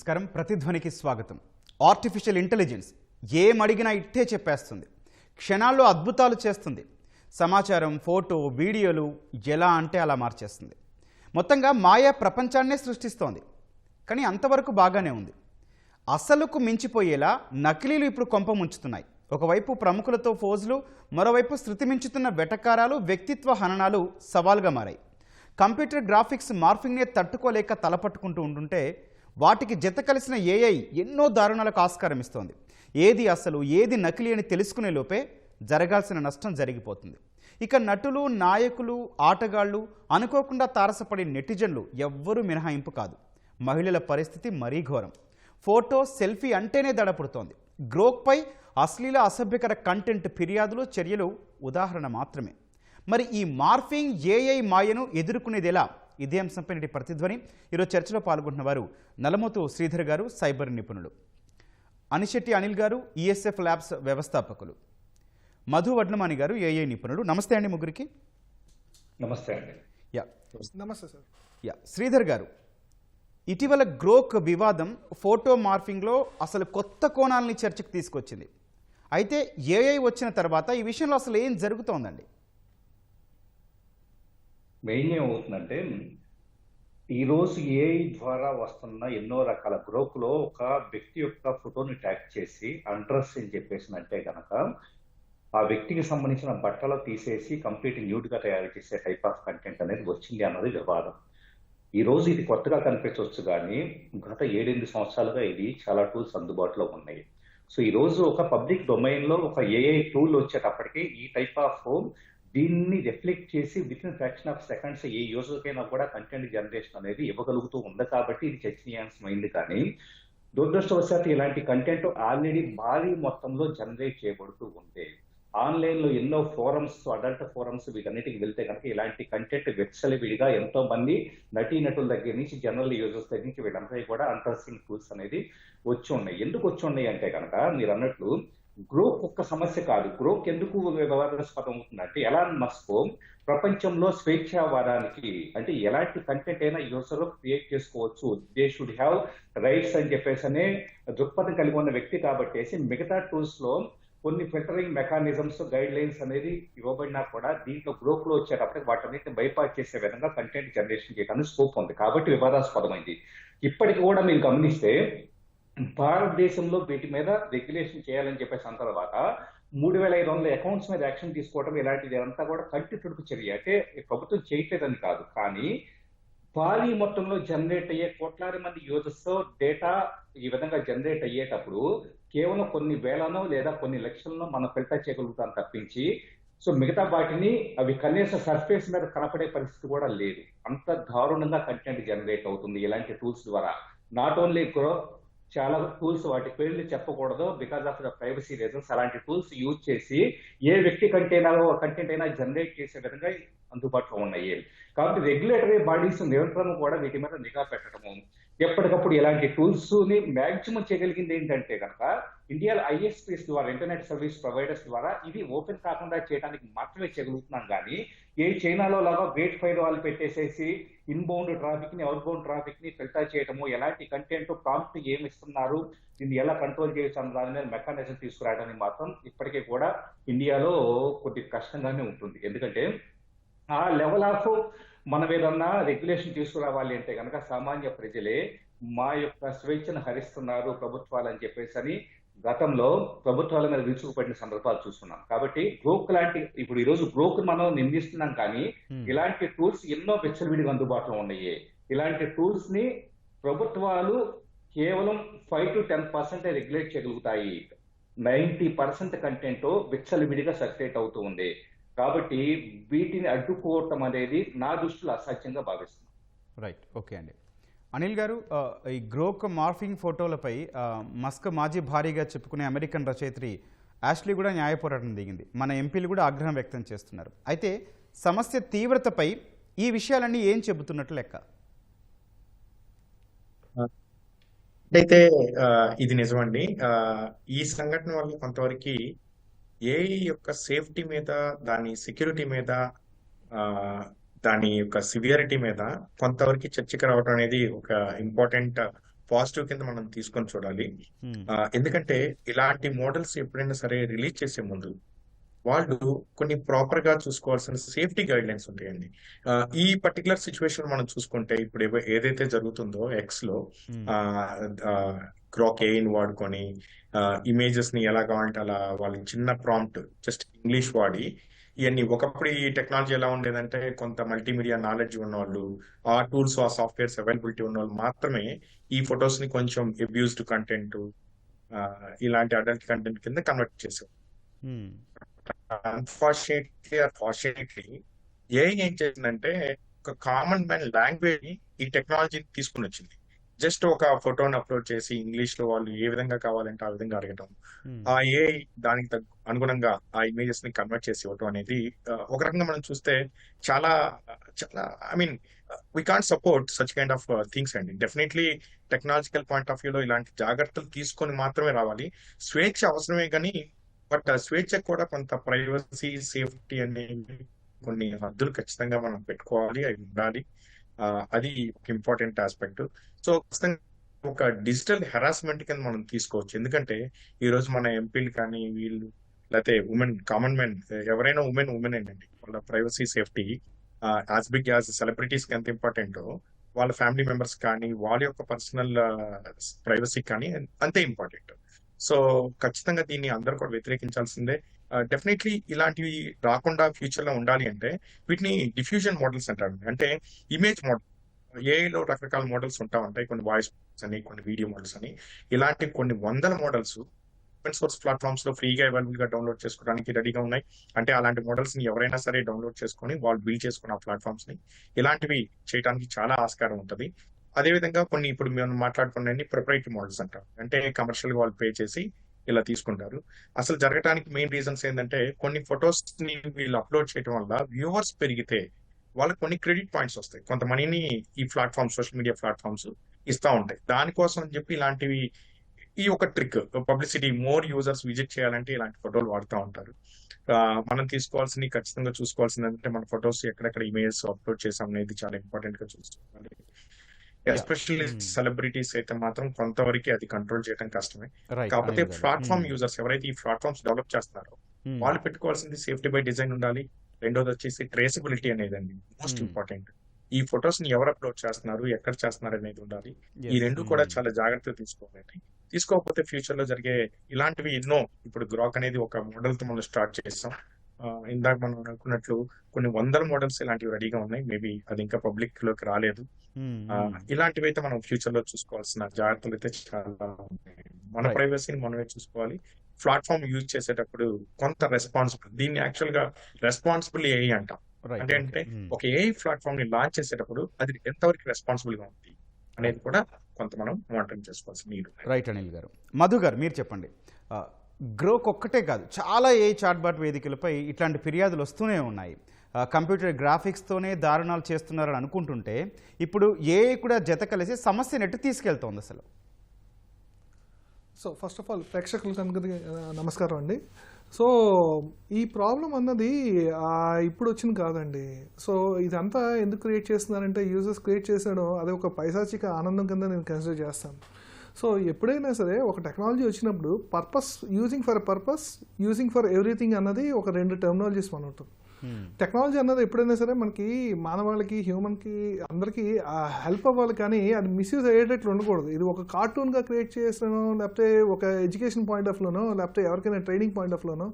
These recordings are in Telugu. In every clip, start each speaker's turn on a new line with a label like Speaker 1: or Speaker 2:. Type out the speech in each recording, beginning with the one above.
Speaker 1: నమస్కారం. ప్రతిధ్వనికి స్వాగతం. ఆర్టిఫిషియల్ ఇంటెలిజెన్స్ ఏమడిగినా ఇట్టే చెప్పేస్తుంది. క్షణాల్లో అద్భుతాలు చేస్తుంది. సమాచారం, ఫోటో, వీడియోలు ఎలా అంటే అలా మార్చేస్తుంది. మొత్తంగా మాయా ప్రపంచాన్నే సృష్టిస్తోంది. కానీ అంతవరకు బాగానే ఉంది. అసలుకు మించిపోయేలా నకిలీలు ఇప్పుడు కొంప ముంచుతున్నాయి. ఒకవైపు ప్రముఖులతో ఫోజులు, మరోవైపు శృతి మించుతున్న వెటకారాలు, వ్యక్తిత్వ హననాలు సవాల్గా మారాయి. కంప్యూటర్ గ్రాఫిక్స్ మార్ఫింగ్నే తట్టుకోలేక తలపట్టుకుంటూ ఉంటుంటే వాటికి జత కలిసిన ఏఐ ఎన్నో దారుణాలకు ఆస్కారం ఇస్తోంది. ఏది అసలు, ఏది నకిలీ అని తెలుసుకునే లోపే జరగాల్సిన నష్టం జరిగిపోతుంది. ఇక నటులు, నాయకులు, ఆటగాళ్లు, అనుకోకుండా తారసపడే నెటిజన్లు ఎవ్వరూ మినహాయింపు కాదు. మహిళల పరిస్థితి మరీ ఘోరం. ఫోటో, సెల్ఫీ అంటేనే దడపుడుతోంది. గ్రోక్పై అశ్లీల, అసభ్యకర కంటెంట్ ఫిర్యాదులు, చర్యలు ఉదాహరణ మాత్రమే. మరి ఈ మార్ఫింగ్, ఏఐ మాయను ఎదుర్కొనేది ఎలా? ఇదే అంశంపై నేటి ప్రతిధ్వని. ఈరోజు చర్చలో పాల్గొంటున్న వారు నలమోతు శ్రీధర్ గారు, సైబర్ నిపుణులు; అనిశెట్టి అనిల్ గారు, ఈఎస్ఎఫ్ ల్యాబ్స్ వ్యవస్థాపకులు; మధు వడ్లమాని గారు, ఏఐ నిపుణుడు. నమస్తే అండి ముగ్గురికి.
Speaker 2: నమస్తే అండి.
Speaker 3: నమస్తే సార్.
Speaker 1: శ్రీధర్ గారు, ఇటీవల గ్రోక్ వివాదం ఫోటో మార్ఫింగ్లో అసలు కొత్త కోణాలని చర్చకు తీసుకొచ్చింది. అయితే ఏఐ వచ్చిన తర్వాత ఈ విషయంలో అసలు ఏం జరుగుతోందండి?
Speaker 2: మెయిన్ ఏమవుతుందంటే, ఈరోజు ఏఐ ద్వారా వస్తున్న ఎన్నో రకాల గ్రోక్లో ఒక వ్యక్తి యొక్క ఫోటోని ట్యాగ్ చేసి అడ్రస్ అని చెప్పేసినంటే కనుక ఆ వ్యక్తికి సంబంధించిన బట్టలు తీసేసి కంప్లీట్ న్యూడ్గా తయారు చేసే టైప్ ఆఫ్ కంటెంట్ అనేది వచ్చింది అన్నది వివాదం. ఈ రోజు ఇది కొత్తగా కనిపించవచ్చు, కానీ గత 7-8 సంవత్సరాలుగా ఇది చాలా టూల్స్ అందుబాటులో ఉన్నాయి. సో ఈ రోజు ఒక పబ్లిక్ డొమైన్లో ఒక ఏఐ టూల్ వచ్చేటప్పటికి ఈ టైప్ ఆఫ్ దీన్ని రిఫ్లెక్ట్ చేసి with in fraction of seconds ఏ యూజర్కైనా కూడా కంటెంట్ జనరేషన్ అనేది ఇవ్వగలుగుతూ ఉంది. కాబట్టి ఇది చర్చనీయాంశమైంది. కానీ దురదృష్టవశాత్తు ఇలాంటి కంటెంట్ ఆల్రెడీ భారీ మొత్తంలో జనరేట్ చేయబడుతూ ఉంది. ఆన్లైన్లో ఎన్నో ఫోరమ్స్, అడల్ట్ ఫోరమ్స్, వీటన్నిటికి వెళ్తే కనుక ఇలాంటి కంటెంట్ విడిగా ఎంతో మంది నటీనటుల దగ్గర నుంచి, జనరల్ యూజర్స్ దగ్గర నుంచి వీళ్ళందరికీ కూడా అండర్స్టాండింగ్ టూల్స్ అనేది వచ్చి ఉన్నాయి. ఎందుకు వచ్చి ఉన్నాయి అంటే కనుక మీరు అన్నట్లు గ్రోక్ ఒక్క సమస్య కాదు. గ్రోక్ ఎందుకు వివాదాస్పదం అవుతుందంటే, ఎలాన్ మస్క్ ప్రపంచంలో స్వేచ్ఛావాదానికి, అంటే ఎలాంటి కంటెంట్ అయినా యూజర్ క్రియేట్ చేసుకోవచ్చు, దే షుడ్ హ్యావ్ రైట్స్ అని చెప్పేసి అనే దృక్పథం కలిగి ఉన్న వ్యక్తి కాబట్టి మిగతా టూల్స్ లో కొన్ని ఫిల్టరింగ్ మెకానిజమ్స్, గైడ్ లైన్స్ అనేది ఇవ్వబడినా కూడా దీంట్లో గ్రోక్ లో వచ్చేటప్పటికి వాటన్నిటిని బైపాస్ చేసే విధంగా కంటెంట్ జనరేషన్ చేయడానికి స్కోప్ ఉంది. కాబట్టి వివాదాస్పదమైంది. ఇప్పటికి కూడా మీరు గమనిస్తే భారతదేశంలో వీటి మీద రెగ్యులేషన్ చేయాలని చెప్పేసి అన్న తర్వాత 3500 అకౌంట్స్ మీద యాక్షన్ తీసుకోవడం, ఇలాంటిది అంతా కూడా కంటి తుడుపు చర్య. అంటే ప్రభుత్వం చేయట్లేదని కాదు, కానీ భారీ మొత్తంలో జనరేట్ అయ్యే కోట్లాది మంది యూజర్స్ డేటా ఈ విధంగా జనరేట్ అయ్యేటప్పుడు కేవలం కొన్ని వేలనో లేదా కొన్ని లక్షలను మనం ఫిల్టర్ చేయగలుగుతాం తప్పించి, సో మిగతా వాటిని అవి కనీస సర్ఫేస్ మీద కనపడే పరిస్థితి కూడా లేదు. అంత దారుణంగా కంటెంట్ జనరేట్ అవుతుంది ఇలాంటి టూల్స్ ద్వారా. నాట్ ఓన్లీ చాలా టూల్స్, వాటి పేర్లు చెప్పకూడదు because of the privacy reasons, అలాంటి టూల్స్ యూజ్ చేసి ఏ వ్యక్తి కంటెంట్ అయినా జనరేట్ చేసే విధంగా అందుబాటులో ఉన్నాయి. కాబట్టి రెగ్యులేటరీ బాడీస్ నిరంతరం కూడా వీటి మీద నిఘా పెట్టడము, ఎప్పటికప్పుడు ఇలాంటి టూల్స్ ని మ్యాక్సిమం చేయగలిగింది ఏంటంటే కనుక ఇండియాలో ఐఎస్పీస్ ద్వారా, ఇంటర్నెట్ సర్వీస్ ప్రొవైడర్స్ ద్వారా ఇది ఓపెన్ కాకుండా చేయడానికి మాత్రమే చేయగలుగుతున్నాం. కానీ ఏ చైనాలో లాగా గ్రేట్ ఫైర్ వాల్ పెట్టేసేసి ఇన్బౌండ్ ట్రాఫిక్ ని, అవుట్ బౌండ్ ట్రాఫిక్ ని ఫిల్టర్ చేయడము, ఎలాంటి కంటెంట్ ప్రాంప్ట్ ఏమి ఇస్తున్నారు, దీన్ని ఎలా కంట్రోల్ చేయొచ్చు అన్న దాని మీద మెకానిజం తీసుకురావడానికి మాత్రం ఇప్పటికీ కూడా ఇండియాలో కొద్ది కష్టంగానే ఉంటుంది. ఎందుకంటే ఆ లెవెల్ ఆఫ్ మనం ఏదన్నా రెగ్యులేషన్ తీసుకురావాలి అంటే కనుక సామాన్య ప్రజలే మా యొక్క స్వేచ్ఛను హరిస్తున్నారు ప్రభుత్వాలు అని చెప్పేసి అని గతంలో ప్రభుత్వాల మీద విరుచుకుపడిన సందర్భాలు చూస్తున్నాం. కాబట్టి గ్రోక్ లాంటి, ఇప్పుడు ఈ రోజు గ్రోక్ మనం నిందిస్తున్నాం, కానీ ఇలాంటి టూల్స్ ఎన్నో విచ్చలవిడిగా అందుబాటులో ఉన్నాయి. ఇలాంటి టూల్స్ ని ప్రభుత్వాలు కేవలం 5 to 10% రెగ్యులేట్ చేయగలుగుతాయి. 90% కంటెంట్ విచ్చలవిడిగా సర్క్యులేట్ అవుతూ ఉంది. కాబట్టి వీటిని అడ్డుకోవటం అనేది నా దృష్టిలో అసాధ్యంగా భావిస్తున్నాను.
Speaker 1: రైట్, ఓకే అండి. అనిల్ గారు, ఈ గ్రోక్ మార్ఫింగ్ ఫోటోలపై మస్క్ మాజీ భారీగా చెప్పుకునే అమెరికన్ రచయిత్రి యాష్లీ కూడా న్యాయ పోరాటం దిగింది. మన ఎంపీలు కూడా ఆగ్రహం వ్యక్తం చేస్తున్నారు. అయితే సమస్య తీవ్రతపై ఈ విషయాలన్నీ ఏం చెబుతున్నట్లు లెక్క?
Speaker 4: అయితే ఇది నిజమండి. ఈ సంఘటన వల్ల కొంతవరకు ఏఐ యొక్క సేఫ్టీ మీద, దాని సెక్యూరిటీ మీద, దాని యొక్క సివియారిటీ మీద కొంతవరకు చర్చకు రావడం అనేది ఒక ఇంపార్టెంట్ పాజిటివ్ కింద మనం తీసుకొని చూడాలి. ఎందుకంటే ఇలాంటి మోడల్స్ ఎప్పుడైనా సరే రిలీజ్ చేసే ముందు వాళ్ళు కొన్ని ప్రాపర్ గా చూసుకోవాల్సిన సేఫ్టీ గైడ్ లైన్స్ ఉంటాయండి. ఈ పర్టికులర్ సిచ్యువేషన్ మనం చూసుకుంటే ఇప్పుడు ఏదైతే జరుగుతుందో ఎక్స్ లో గ్రాక్ ఏని వాడుకొని ఇమేజెస్ ని ఎలా కావాలంటే అలా వాళ్ళ చిన్న ప్రాంప్ట్ జస్ట్ ఇంగ్లీష్ వాడి ఇవన్నీ ఒకప్పుడు ఈ టెక్నాలజీ ఎలా ఉండేదంటే కొంత మల్టీమీడియా నాలెడ్జ్ ఉన్న వాళ్ళు ఆ టూల్స్ ఆ సాఫ్ట్వేర్స్ అవైలబిలిటీ ఉన్న వాళ్ళు మాత్రమే ఈ ఫొటోస్ ని కొంచెం అబ్యూస్డ్ కంటెంట్ ఇలాంటి అడల్ట్ కంటెంట్ కింద కన్వర్ట్ చేశారు. అన్ఫార్చునేట్లీ ఏఐ ఏం చేసిందంటే ఒక కామన్ మ్యాన్ లాంగ్వేజ్ ఈ టెక్నాలజీని తీసుకుని వచ్చింది. జస్ట్ ఒక ఫోటోని అప్లోడ్ చేసి ఇంగ్లీష్ లో వాళ్ళు ఏ విధంగా కావాలంటే ఆ విధంగా అడగటం, ఆ ఏఐ దానికి అనుగుణంగా ఆ ఇమేజెస్ ని కన్వర్ట్ చేసి ఇవ్వటం అనేది ఒక రకంగా మనం చూస్తే చాలా చాలా I mean we can't support such kind of things అండి. డెఫినెట్లీ టెక్నాలజికల్ పాయింట్ ఆఫ్ వ్యూలో ఇలాంటి జాగ్రత్తలు తీసుకొని మాత్రమే రావాలి. స్వేచ్ఛ అవసరమే కానీ బట్ స్వేచ్ఛకు కూడా కొంత ప్రైవసీ సేఫ్టీ అనేవి కొన్ని హద్దులు ఖచ్చితంగా మనం పెట్టుకోవాలి, అవి ఉండాలి. అది ఒక ఇంపార్టెంట్ ఆస్పెక్ట్. సో ఖచ్చితంగా ఒక డిజిటల్ హెరాస్మెంట్ కింద మనం తీసుకోవచ్చు. ఎందుకంటే ఈ రోజు మన ఎంపీలు కానీ వీళ్ళు లేకపోతే ఉమెన్ కామన్ మెన్ ఎవరైనా ఉమెన్ ఏంటండి వాళ్ళ privacy safety as big as celebrities కి ఎంత ఇంపార్టెంటో వాళ్ళ ఫ్యామిలీ మెంబర్స్ కానీ వాళ్ళ యొక్క పర్సనల్ ప్రైవసీ కానీ అంతే ఇంపార్టెంట్. సో ఖచ్చితంగా దీన్ని అందరూ కూడా వ్యతిరేకించాల్సిందే. డెఫినెట్లీ ఇలాంటివి రాకుండా ఫ్యూచర్ లో ఉండాలి అంటే వీటిని డిఫ్యూజన్ మోడల్స్ అంటారు. అంటే ఇమేజ్ మోడల్ ఏఐలో రకరకాల మోడల్స్ ఉంటా ఉంటాయి, కొన్ని వాయిస్ అని కొన్ని వీడియో మోడల్స్ అని, ఇలాంటి కొన్ని వందల మోడల్స్ ఓపెన్ సోర్స్ ప్లాట్ఫామ్స్ లో ఫ్రీగా అవైలబుల్ గా డౌన్లోడ్ చేసుకోవడానికి రెడీగా ఉన్నాయి. అంటే అలాంటి మోడల్స్ ని ఎవరైనా సరే డౌన్లోడ్ చేసుకొని వాళ్ళు బిల్డ్ చేసుకున్న ప్లాట్ఫామ్స్ ని ఇలాంటివి చేయడానికి చాలా ఆస్కారం ఉంటుంది. అదేవిధంగా కొన్ని ఇప్పుడు మేము మాట్లాడుకునే ప్రొప్రైటరీ మోడల్స్ అంటారు. అంటే కమర్షియల్ గా వాళ్ళు పే చేసి ఇలా తీసుకుంటారు. అసలు జరగడానికి మెయిన్ రీజన్స్ ఏంటంటే కొన్ని ఫొటోస్ ని వీళ్ళు అప్లోడ్ చేయడం వల్ల వ్యూవర్స్ పెరిగితే వాళ్ళకి కొన్ని క్రెడిట్ పాయింట్స్ వస్తాయి, కొంత మనీని ఈ ప్లాట్ఫామ్స్ సోషల్ మీడియా ప్లాట్ఫామ్స్ ఇస్తా ఉంటాయి. దానికోసం అని చెప్పి ఇలాంటివి ఈ ఒక trick publicity more users visit చేయాలంటే ఇలాంటి ఫోటోలు వాడుతూ ఉంటారు. మనం తీసుకోవాల్సింది ఖచ్చితంగా చూసుకోవాల్సింది అంటే మన ఫొటోస్ ఎక్కడెక్కడ ఇమేజెస్ అప్లోడ్ చేసాం అనేది చాలా ఇంపార్టెంట్ గా చూసుకోవాలి. ఎస్పెషల్లీ సెలబ్రిటీస్ అయితే మాత్రం కొంతవరకు అది కంట్రోల్ చేయడం కష్టమే. కాకపోతే ప్లాట్ఫామ్ యూజర్స్ ఎవరైతే ఈ ప్లాట్ఫామ్స్ డెవలప్ చేస్తున్నారో వాళ్ళు పెట్టుకోవాల్సింది సేఫ్టీ బై డిజైన్ ఉండాలి. రెండోది వచ్చేసి ట్రేసబిలిటీ అనేది అండి మోస్ట్ ఇంపార్టెంట్. ఈ ఫొటోస్ ని ఎవరు అప్లోడ్ చేస్తున్నారు, ఎక్కడ చేస్తున్నారు అనేది ఉండాలి. ఈ రెండు కూడా చాలా జాగ్రత్తగా తీసుకోవాలి. తీసుకోకపోతే ఫ్యూచర్ లో జరిగే ఇలాంటివి ఎన్నో, ఇప్పుడు గ్రాక్ అనేది ఒక మోడల్ తో మనం స్టార్ట్ చేస్తాం. ఇందాక మనం అనుకున్నట్లు కొన్ని వందల మోడల్స్ ఇలాంటివి రెడీగా ఉన్నాయి. మేబీ అది ఇంకా పబ్లిక్ లోకి రాలేదు. ఇలాంటివి అయితే మనం ఫ్యూచర్ లో చూసుకోవాల్సిన జాగ్రత్తలు అయితే చాలా ఉన్నాయి. మన ప్రైవసీని మనమే చూసుకోవాలి. ప్లాట్ఫామ్ యూజ్ చేసేటప్పుడు కొంత రెస్పాన్సిబుల్, దీన్ని యాక్చువల్ గా రెస్పాన్సిబుల్ ఏఐ అంటాం. అంటే ఒక ఏఐ ప్లాట్ఫామ్ ని లాంచ్ చేసేటప్పుడు అది ఎంతవరకు రెస్పాన్సిబుల్ గా ఉంది అనేది కూడా కొంత మనం మానిటరింగ్ చేసుకోవాల్సిన నీడ్.
Speaker 1: రైట్ అనిల్ గారు. మధు గారు మీరు చెప్పండి. గ్రోక్ ఒక్కటే కాదు, చాలా ఏఐ చాట్బాట్ వేదికలపై ఇట్లాంటి ఫిర్యాదులు వస్తూనే ఉన్నాయి. కంప్యూటర్ గ్రాఫిక్స్తోనే దారుణాలు చేస్తున్నారని అనుకుంటుంటే ఇప్పుడు ఏఐ కూడా జత కలిసి సమస్యను ఎట్టు తీసుకెళ్తోంది అసలు?
Speaker 3: సో ఫస్ట్ ఆఫ్ ఆల్ ప్రేక్షకులకు నమస్కారం అండి. సో ఈ ప్రాబ్లం అన్నది ఇప్పుడు వచ్చింది కాదండి. సో ఇదంతా ఎందుకు క్రియేట్ చేస్తున్నారంటే యూజర్స్ క్రియేట్ చేసాడో అది ఒక పైశాచిక ఆనందం కింద నేను కన్సిడర్ చేస్తాను. సో ఎప్పుడైనా సరే ఒక టెక్నాలజీ వచ్చినప్పుడు యూజింగ్ ఫర్ ఎవ్రీథింగ్ అన్నది ఒక రెండు టెర్మినాలజీస్ మనం ఉంటుంది. టెక్నాలజీ అన్నది ఎప్పుడైనా సరే మనకి మానవాళికి హ్యూమన్కి అందరికీ హెల్ప్ అవ్వాలి, కానీ అది మిస్యూజ్ అయ్యేటట్లు ఉండకూడదు. ఇది ఒక కార్టూన్గా క్రియేట్ చేసానో లేకపోతే ఒక ఎడ్యుకేషన్ పాయింట్ ఆఫ్ లోనో లేకపోతే ఎవరికైనా ట్రైనింగ్ పాయింట్ ఆఫ్ లోనో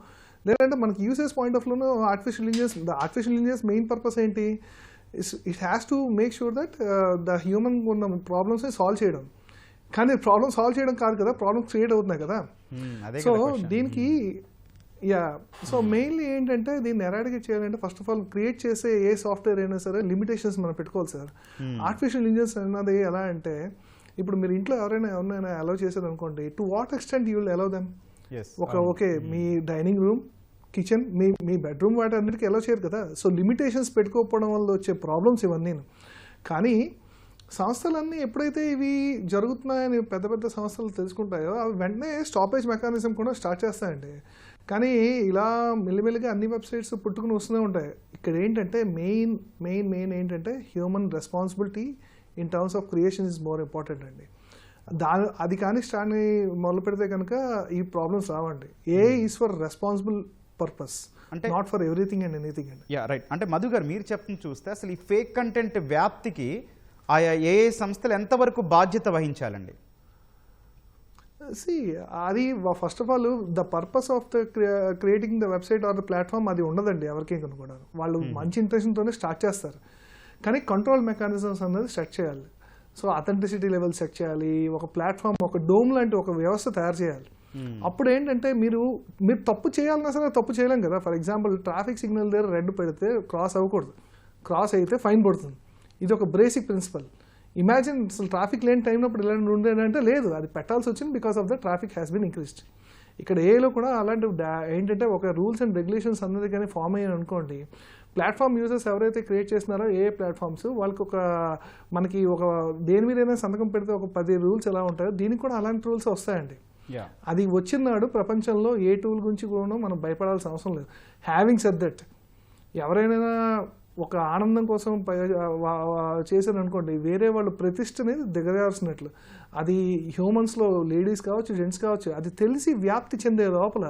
Speaker 3: లేదంటే మనకి యూసేజ్ పాయింట్ ఆఫ్ లోనో ఆర్టిఫిషియల్ ఇంటెలిజెన్స్ మెయిన్ పర్పస్ ఏంటి? It has to make sure that the human ఉన్న ప్రాబ్లమ్స్ని సాల్వ్ చేయడం. కానీ ప్రాబ్లమ్ సాల్వ్ చేయడం కాదు కదా, ప్రాబ్లమ్స్ క్రియేట్ అవుతున్నాయి కదా. సో దీనికి సో మెయిన్లీ ఏంటంటే దీన్ని ఎరాడికేట్ చేయాలంటే ఫస్ట్ ఆఫ్ ఆల్ క్రియేట్ చేసే ఏ సాఫ్ట్వేర్ అయినా సరే లిమిటేషన్స్ మనం పెట్టుకోవాలి సార్. ఆర్టిఫిషియల్ ఇంటెలిజెన్స్ అన్నది ఎలా అంటే ఇప్పుడు మీరు ఇంట్లో ఎవరైనా అలౌ చేశారు అనుకోండి, to what extent you will allow them. Okay me dining room, kitchen, me bedroom వాటి అన్నిటికీ అలౌ చేయరు కదా. సో లిమిటేషన్స్ పెట్టుకోకపోవడం వల్ల వచ్చే ప్రాబ్లమ్స్ ఇవన్నీ. కానీ సంస్థలన్నీ ఎప్పుడైతే ఇవి జరుగుతున్నాయని పెద్ద పెద్ద సంస్థలు తెలుసుకుంటాయో అవి వెంటనే స్టాపేజ్ మెకానిజం కూడా స్టార్ట్ చేస్తాయండి. కానీ ఇలా మెల్లిమెల్లిగా అన్ని వెబ్సైట్స్ పుట్టుకుని వస్తూనే ఉంటాయి. ఇక్కడ ఏంటంటే మెయిన్ ఏంటంటే human responsibility in terms of creation is more important అండి. అది కానీ స్టార్ట్ మొదలు పెడితే కనుక ఈ ప్రాబ్లమ్స్ రావండి. AI is for responsible purpose,
Speaker 1: అంటే
Speaker 3: not for everything and anything అండి.
Speaker 1: Yeah right. అంటే మధు గారు మీరు చెప్తుంది చూస్తే అసలు ఈ ఫేక్ కంటెంట్ వ్యాప్తికి ఆయా ఏఐ సంస్థలు ఎంతవరకు బాధ్యత వహించాలండి?
Speaker 3: అది first of all the purpose of the creating the website are the platform అది ఉండదండి ఎవరికి కూడా. వాళ్ళు మంచి ఇంటెన్షన్తోనే స్టార్ట్ చేస్తారు, కానీ కంట్రోల్ మెకానిజమ్స్ అనేది సెట్ చేయాలి. సో అథెంటిసిటీ లెవెల్ సెట్ చేయాలి, ఒక ప్లాట్ఫామ్, ఒక డోమ్ లాంటి ఒక వ్యవస్థ తయారు చేయాలి. అప్పుడు ఏంటంటే మీరు తప్పు చేయాలన్నా సరే తప్పు చేయలేం కదా. ఫర్ ఎగ్జాంపుల్ ట్రాఫిక్ సిగ్నల్ దగ్గర రెడ్ పెడితే క్రాస్ అవ్వకూడదు, క్రాస్ అయితే ఫైన్ పడుతుంది. ఇది ఒక బేసిక్ ప్రిన్సిపల్. ఇమాజిన్ అసలు ట్రాఫిక్ లేని టైంలో ఇలాంటి ఉండేదంటే లేదు, అది పెట్టాల్సి వచ్చింది because of the traffic has been increased. ఇక్కడ ఏలో కూడా అలాంటి ఏంటంటే ఒక రూల్స్ అండ్ రెగ్యులేషన్స్ అన్నది కానీ ఫామ్ అయ్యాయి అనుకోండి, ప్లాట్ఫామ్ యూజర్స్ ఎవరైతే క్రియేట్ చేస్తున్నారో ఏ ప్లాట్ఫామ్స్ వాళ్ళకి మనకి దేని మీదైనా సంతకం పెడితే ఒక 10 రూల్స్ ఎలా ఉంటాయో దీనికి కూడా అలాంటి రూల్స్ వస్తాయండి. అది వచ్చినాడు ప్రపంచంలో ఏ టూల్ గురించి కూడా మనం భయపడాల్సిన అవసరం లేదు. హ్యావింగ్ సెడ్ దట్, ఎవరైనా ఒక ఆనందం కోసం చేశారు అనుకోండి, వేరే వాళ్ళు ప్రతిష్టని దిగజార్చినట్లు. అది హ్యూమన్స్లో లేడీస్ కావచ్చు, జెంట్స్ కావచ్చు, అది తెలిసి వ్యాప్తి చెందే లోపల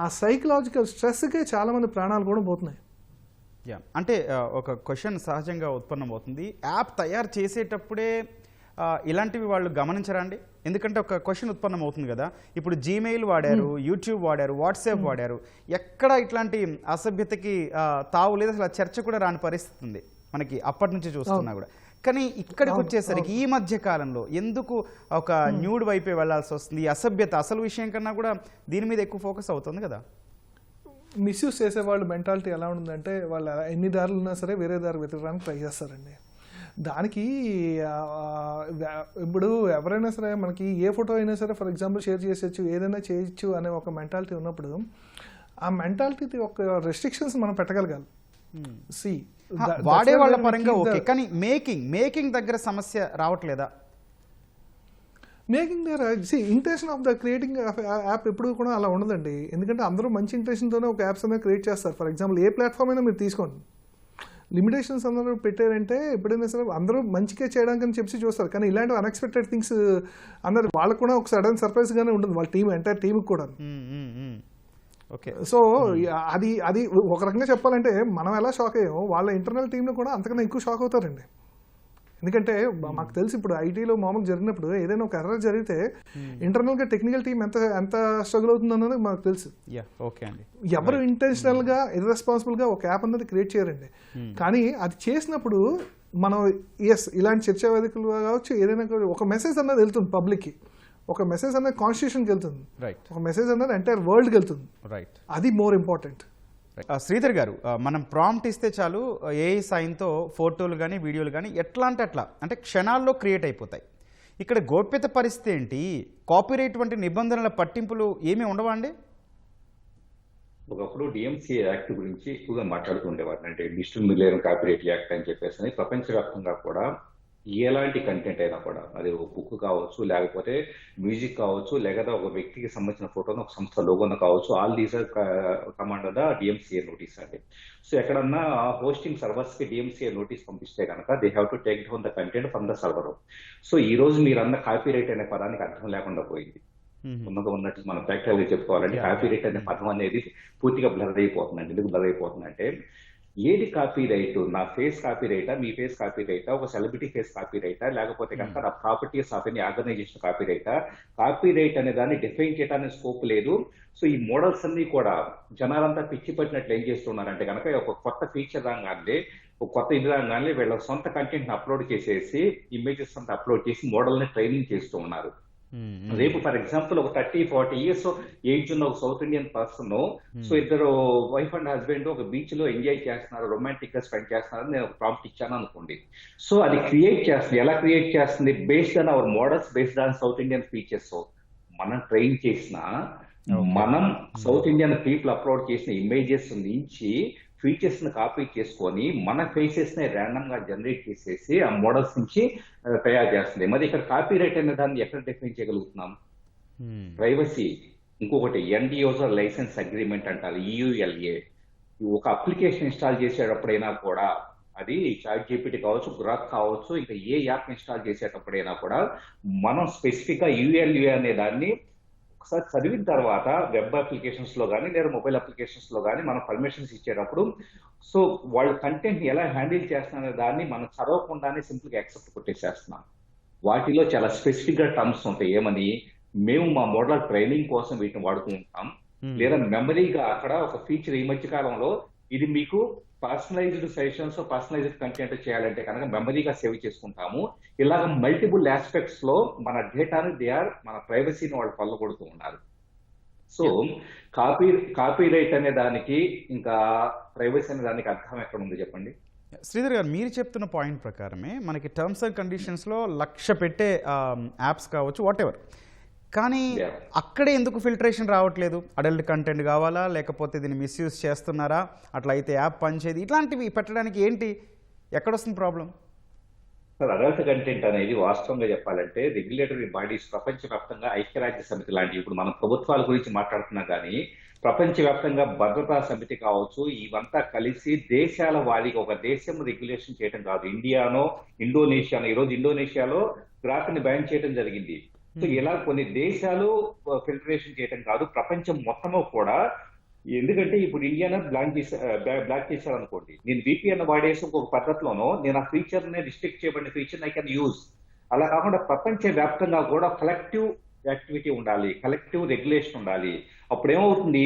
Speaker 3: ఆ సైకలాజికల్ స్ట్రెస్కే చాలామంది ప్రాణాలు కూడా పోతున్నాయి.
Speaker 1: అంటే ఒక క్వశ్చన్ సహజంగా ఉత్పన్నమవుతుంది, యాప్ తయారు చేసేటప్పుడే ఇలాంటివి వాళ్ళు గమనించరా అండి? ఎందుకంటే ఒక క్వశ్చన్ ఉత్పన్నం అవుతుంది కదా, ఇప్పుడు జీమెయిల్ వాడారు, యూట్యూబ్ వాడారు, వాట్సాప్ వాడారు, ఎక్కడ ఇట్లాంటి అసభ్యతకి తావు లేదు, అసలు చర్చ కూడా రాని పరిస్థితి ఉంది మనకి అప్పటి నుంచి చూస్తున్నా కూడా. కానీ ఇక్కడికి వచ్చేసరికి ఈ మధ్య కాలంలో ఎందుకు ఒక న్యూడ్ వైపే వెళ్లాల్సి వస్తుంది? అసభ్యత అసలు విషయం కన్నా కూడా దీని మీద ఎక్కువ ఫోకస్ అవుతుంది కదా.
Speaker 3: మిస్యూజ్ చేసే వాళ్ళ మెంటాలిటీ ఎలా ఉందంటే వాళ్ళు ఎన్ని దారులు ఉన్నా సరే వేరే దారి వెతకడానికి ట్రై చేస్తారండి. దానికి ఇప్పుడు ఎవరైనా సరే మనకి ఏ ఫోటో అయినా సరే ఫర్ ఎగ్జాంపుల్ షేర్ చేసేయచ్చు, ఏదైనా చేయొచ్చు అనే ఒక మెంటాలిటీ ఉన్నప్పుడు ఆ మెంటాలిటీ ఒక రెస్ట్రిక్షన్స్ మనం పెట్టగలగాలి.
Speaker 1: వాడే వాళ్ళ పరంగా ఓకే, కానీ మేకింగ్ దగ్గర సమస్య రావట్లేదా?
Speaker 3: మేకింగ్ దగ్గర intention of the creating app ఎప్పుడు కూడా అలా ఉండదండి. ఎందుకంటే అందరూ మంచి ఇంటెన్షన్తోనే ఒక యాప్స్ అనేది క్రియేట్ చేస్తారు. ఫర్ ఎగ్జాంపుల్ ఏ ప్లాట్ఫామ్ అయినా మీరు తీసుకోండి, లిమిటేషన్స్ అందరూ పెట్టారంటే ఎప్పుడైనా సరే అందరూ మంచిగా చేయడానికి అని చెప్పి చూస్తారు, కానీ ఇలాంటి అన్ఎక్స్పెక్టెడ్ థింగ్స్ అందరు వాళ్ళకు కూడా ఒక సడన్ సర్ప్రైజ్గానే ఉంటుంది వాళ్ళ టీం, ఎంటైర్ టీంకి కూడా. సో అది ఒక రకంగా చెప్పాలంటే మనం ఎలా షాక్ అయ్యామో వాళ్ళ ఇంటర్నల్ టీంలో కూడా అంతకన్నా ఎక్కువ షాక్ అవుతారండి. ఎందుకంటే మాకు తెలిసి ఇప్పుడు ఐటీలో మామూలు జరిగినప్పుడు ఏదైనా ఒక ఎర్రర్ జరిగితే ఇంటర్నల్గా టెక్నికల్ టీం ఎంత స్ట్రగుల్ అవుతుంది అన్నది మాకు తెలుసు. ఎవరు ఇంటెన్షనల్గా ఇర్రెస్పాన్సిబుల్గా ఒక యాప్ అన్నది క్రియేట్ చేయరండి, కానీ అది చేసినప్పుడు మనం ఇలాంటి చర్చా వేదికలు కావచ్చు, ఏదైనా ఒక మెసేజ్ అన్నది వెళ్తుంది పబ్లిక్కి, ఒక మెసేజ్ అనేది కాన్స్టిట్యూషన్కి వెళ్తుంది, ఒక మెసేజ్ అన్నది ఎంటైర్ వరల్డ్కి వెళ్తుంది. అది మోర్ ఇంపార్టెంట్.
Speaker 1: శ్రీధర్ గారు, మనం ప్రాంప్ట్ ఇస్తే చాలు ఏఐ సాయంతో ఫోటోలు కానీ వీడియోలు కానీ ఎట్లా అంటే క్షణాల్లో క్రియేట్ అయిపోతాయి. ఇక్కడ గోప్యత పరిస్థితి ఏంటి? కాపీరైట్ వంటి నిబంధనల పట్టింపులు ఏమీ ఉండవా అండి?
Speaker 2: ఒకప్పుడు డిఎంసీఏ యాక్ట్ గురించి ఎక్కువగా మాట్లాడుతుండేవారు, అంటే డిజిటల్ మిలియన్ కాపీరైట్ యాక్ట్ అని చెప్పేసి. ప్రపంచవ్యాప్తంగా కూడా ఎలాంటి కంటెంట్ అయినా కూడా, అది ఒక బుక్ కావచ్చు, లేకపోతే మ్యూజిక్ కావచ్చు, లేకపోతే ఒక వ్యక్తికి సంబంధించిన ఫోటోను ఒక సంస్థ లోగోను కావచ్చు, all these are command the DMCA notice అండి. సో ఎక్కడన్నా హోస్టింగ్ సర్వర్స్ కి డిఎంసీఏ నోటీస్ పంపిస్తే కనుక they have to take down the content from the server. So ఈ రోజు మీరన్న కాపీరైట్ అనే పదానికి అర్థం లేకుండా పోయింది. ఉన్నట్టు మనం ప్రాక్టికల్ గా చెప్పుకోవాలంటే కాపీరైట్ అనే పదం అనేది పూర్తిగా బ్లర్ అయిపోతుందండి. ఎందుకు బ్లర్ అయిపోతుందంటే, ఏది కాపీ రైట్? నా ఫేస్ కాపీ రైటా, మీ ఫేస్ కాపీ రైటా, ఒక సెలబ్రిటీ ఫేస్ కాపీ రైటా, లేకపోతే కనుక నా properties of any organization copy రైటా? కాపీ రైట్ అనే దాన్ని డిఫైన్ చేయడానికి స్కోప్ లేదు. సో ఈ మోడల్స్ అన్ని కూడా జనాలంతా పిచ్చి పట్టినట్లు ఏం చేస్తున్నారంటే కనుక ఒక కొత్త ఫీచర్ రాగానే, ఒక కొత్త ఇది రాగానే వీళ్ళ సొంత కంటెంట్ అప్లోడ్ చేసేసి, ఇమేజెస్ అంతా అప్లోడ్ చేసి మోడల్ని ట్రైనింగ్ చేస్తూ ఉన్నారు. రేపు ఫర్ ఎగ్జాంపుల్ ఒక 30-40 years ఏజ్ ఉన్న ఒక సౌత్ ఇండియన్ పర్సన్, సో ఇద్దరు వైఫ్ అండ్ హస్బెండ్ ఒక బీచ్ లో ఎంజాయ్ చేస్తున్నారు, రొమాంటిక్ గా స్పెండ్ చేస్తున్నారు, నేను ఒక ప్రాంప్ట్ ఇచ్చాను అనుకోండి. సో అది క్రియేట్ చేస్తుంది. ఎలా క్రియేట్ చేస్తుంది? Based on hour models, based on south Indian features. మనం ట్రైన్ చేసిన, మనం సౌత్ ఇండియన్ పీపుల్ అప్లోడ్ చేసిన ఇమేజెస్ నుంచి ఫీచర్స్ ని కాపీ చేసుకొని మన ఫేసెస్ ని ర్యాండమ్ గా జనరేట్ చేసేసి ఆ మోడల్స్ నుంచి తయారు చేస్తుంది. మరి ఇక్కడ కాపీ రైట్ అనే దాన్ని ఎక్కడ డిఫైన్ చేయగలుగుతున్నాం? ప్రైవసీ. ఇంకొకటి ఎండ్ యూజర్ లైసెన్స్ అగ్రిమెంట్ అంటారు, EULA. ఒక అప్లికేషన్ ఇన్స్టాల్ చేసేటప్పుడైనా కూడా అది చాట్ జీపీటీ కావచ్చు, గ్రాక్ కావచ్చు, ఇంకా ఏ యాప్ ఇన్స్టాల్ చేసేటప్పుడైనా కూడా మనం స్పెసిఫిక్ గా యూఎల్యూ అనే దాన్ని ఒకసారి చదివిన తర్వాత వెబ్ అప్లికేషన్స్ లో కానీ లేదా మొబైల్ అప్లికేషన్స్ లో కానీ మనం పర్మిషన్స్ ఇచ్చేటప్పుడు సో వాళ్ళ కంటెంట్ ఎలా హ్యాండిల్ చేస్తున్నారనే దాన్ని మనం చదవకుండానే సింపుల్ గా యాక్సెప్ట్ కొట్టేసేస్తున్నాం. వాటిలో చాలా స్పెసిఫిక్ గా టర్మ్స్ ఉంటాయి. ఏమని, మేము మా మోడల్ ట్రైనింగ్ కోసం వీటిని వాడుతూ ఉంటాం, లేదా మెమరీగా అక్కడ ఒక ఫీచర్ ఈ మధ్య కాలంలో ఇది మీకు పర్సనలైజ్డ్ సెషన్స్ పర్సనలైజ్డ్ కంటెంట్ చేయాలంటే కనుక మెమరీగా సేవ్ చేసుకుంటాము. ఇలాగ మల్టిపుల్ ఆస్పెక్ట్స్ లో మన డేటాని మన ప్రైవసీని వాళ్ళు కొల్లగొడుతూ ఉన్నారు. సో కాపీ రైట్ అనే దానికి ఇంకా ప్రైవసీ అనే దానికి అర్థం ఎక్కడ ఉంది చెప్పండి.
Speaker 1: శ్రీధర్ గారు, మీరు చెప్తున్న పాయింట్ ప్రకారమే మనకి టర్మ్స్ అండ్ కండిషన్స్లో 1,00,000 పెట్టే యాప్స్ కావచ్చు, వాట్ ఎవర్, కానీ అక్కడే ఎందుకు ఫిల్టరేషన్ రావట్లేదు? అడల్ట్ కంటెంట్ కావాలా, లేకపోతే దీన్ని మిస్యూజ్ చేస్తున్నారా, అట్లా అయితే యాప్ పనిచేది, ఇట్లాంటివి పెట్టడానికి ఏంటి, ఎక్కడొస్తుంది ప్రాబ్లం?
Speaker 2: సార్, అడల్ట్ కంటెంట్ అనేది వాస్తవంగా చెప్పాలంటే రెగ్యులేటరీ బాడీస్ ప్రపంచవ్యాప్తంగా ఐక్యరాజ్య సమితి లాంటివి, ఇప్పుడు మనం ప్రభుత్వాల గురించి మాట్లాడుతున్నా కానీ ప్రపంచవ్యాప్తంగా భద్రతా సమితి కావచ్చు, ఇవంతా కలిసి దేశాల వారీగా ఒక దేశం రెగ్యులేషన్ చేయడం కాదు. ఇండియానో ఇండోనేషియానో, ఈరోజు ఇండోనేషియాలో గ్రాఫ్ని బ్యాన్ చేయడం జరిగింది. సో ఇలా కొన్ని దేశాలు ఫిల్టరేషన్ చేయడం కాదు, ప్రపంచం మొత్తము కూడా. ఎందుకంటే ఇప్పుడు ఇండియాను బ్లాక్ చేశారు అనుకోండి, నేను VPN వాడేసి ఒక పద్ధతిలోనో నేను ఆ ఫీచర్ ని రిస్ట్రిక్ట్ చేయబడిన ఫీచర్ ఐ కెన్ యూజ్. అలా కాకుండా ప్రపంచ వ్యాప్తంగా కూడా కలెక్టివ్ యాక్టివిటీ ఉండాలి, కలెక్టివ్ రెగ్యులేషన్ ఉండాలి. అప్పుడు ఏమవుతుంది,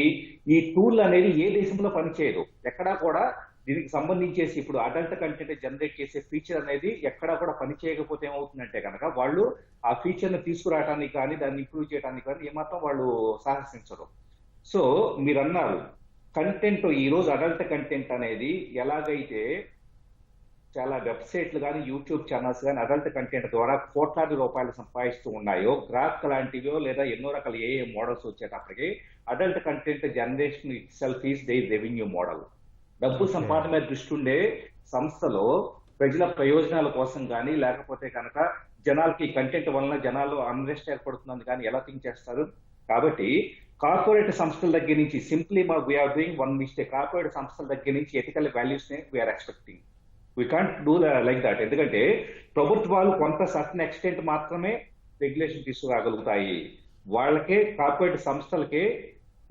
Speaker 2: ఈ టూల్ అనేది ఏ దేశంలో పనిచేయదు. ఎక్కడా కూడా దీనికి సంబంధించేసి ఇప్పుడు అడల్ట్ కంటెంట్ జనరేట్ చేసే ఫీచర్ అనేది ఎక్కడా కూడా పని చేయకపోతే ఏమవుతుందంటే కనుక వాళ్ళు ఆ ఫీచర్ ని తీసుకురావడానికి కానీ దాన్ని ఇంప్రూవ్ చేయడానికి కానీ ఏమాత్రం వాళ్ళు సాహసించరు. సో మీరు అన్నారు కంటెంట్, ఈ రోజు అడల్ట్ కంటెంట్ అనేది ఎలాగైతే చాలా వెబ్సైట్లు కానీ యూట్యూబ్ ఛానల్స్ కానీ అడల్ట్ కంటెంట్ ద్వారా కోట్లాది రూపాయలు సంపాదిస్తూ ఉన్నాయో, గ్రాక్ లాంటివో లేదా ఎన్నో రకాల AI మోడల్స్ వచ్చేటప్పటికి adult content generation it self is they revenue model. డబ్బు సంపాదన మీద దృష్టి ఉండే సంస్థలో ప్రజల ప్రయోజనాల కోసం కానీ లేకపోతే కనుక జనాలకి కంటెంట్ వలన జనాలు అన్రెస్ట్ ఏర్పడుతుందని కానీ ఎలా థింక్ చేస్తారు? కాబట్టి కార్పొరేట్ సంస్థల దగ్గర నుంచి simply we are doing one mistake. Corporate సంస్థల దగ్గర నుంచి ఎథికల్ వాల్యూస్ ని we are expecting. We can't do like that. ఎందుకంటే ప్రభుత్వాలు కొంత సర్టన్ ఎక్స్టెంట్ మాత్రమే రెగ్యులేషన్ తీసుకురాగలుగుతాయి. వాళ్ళకే, కార్పొరేట్ సంస్థలకే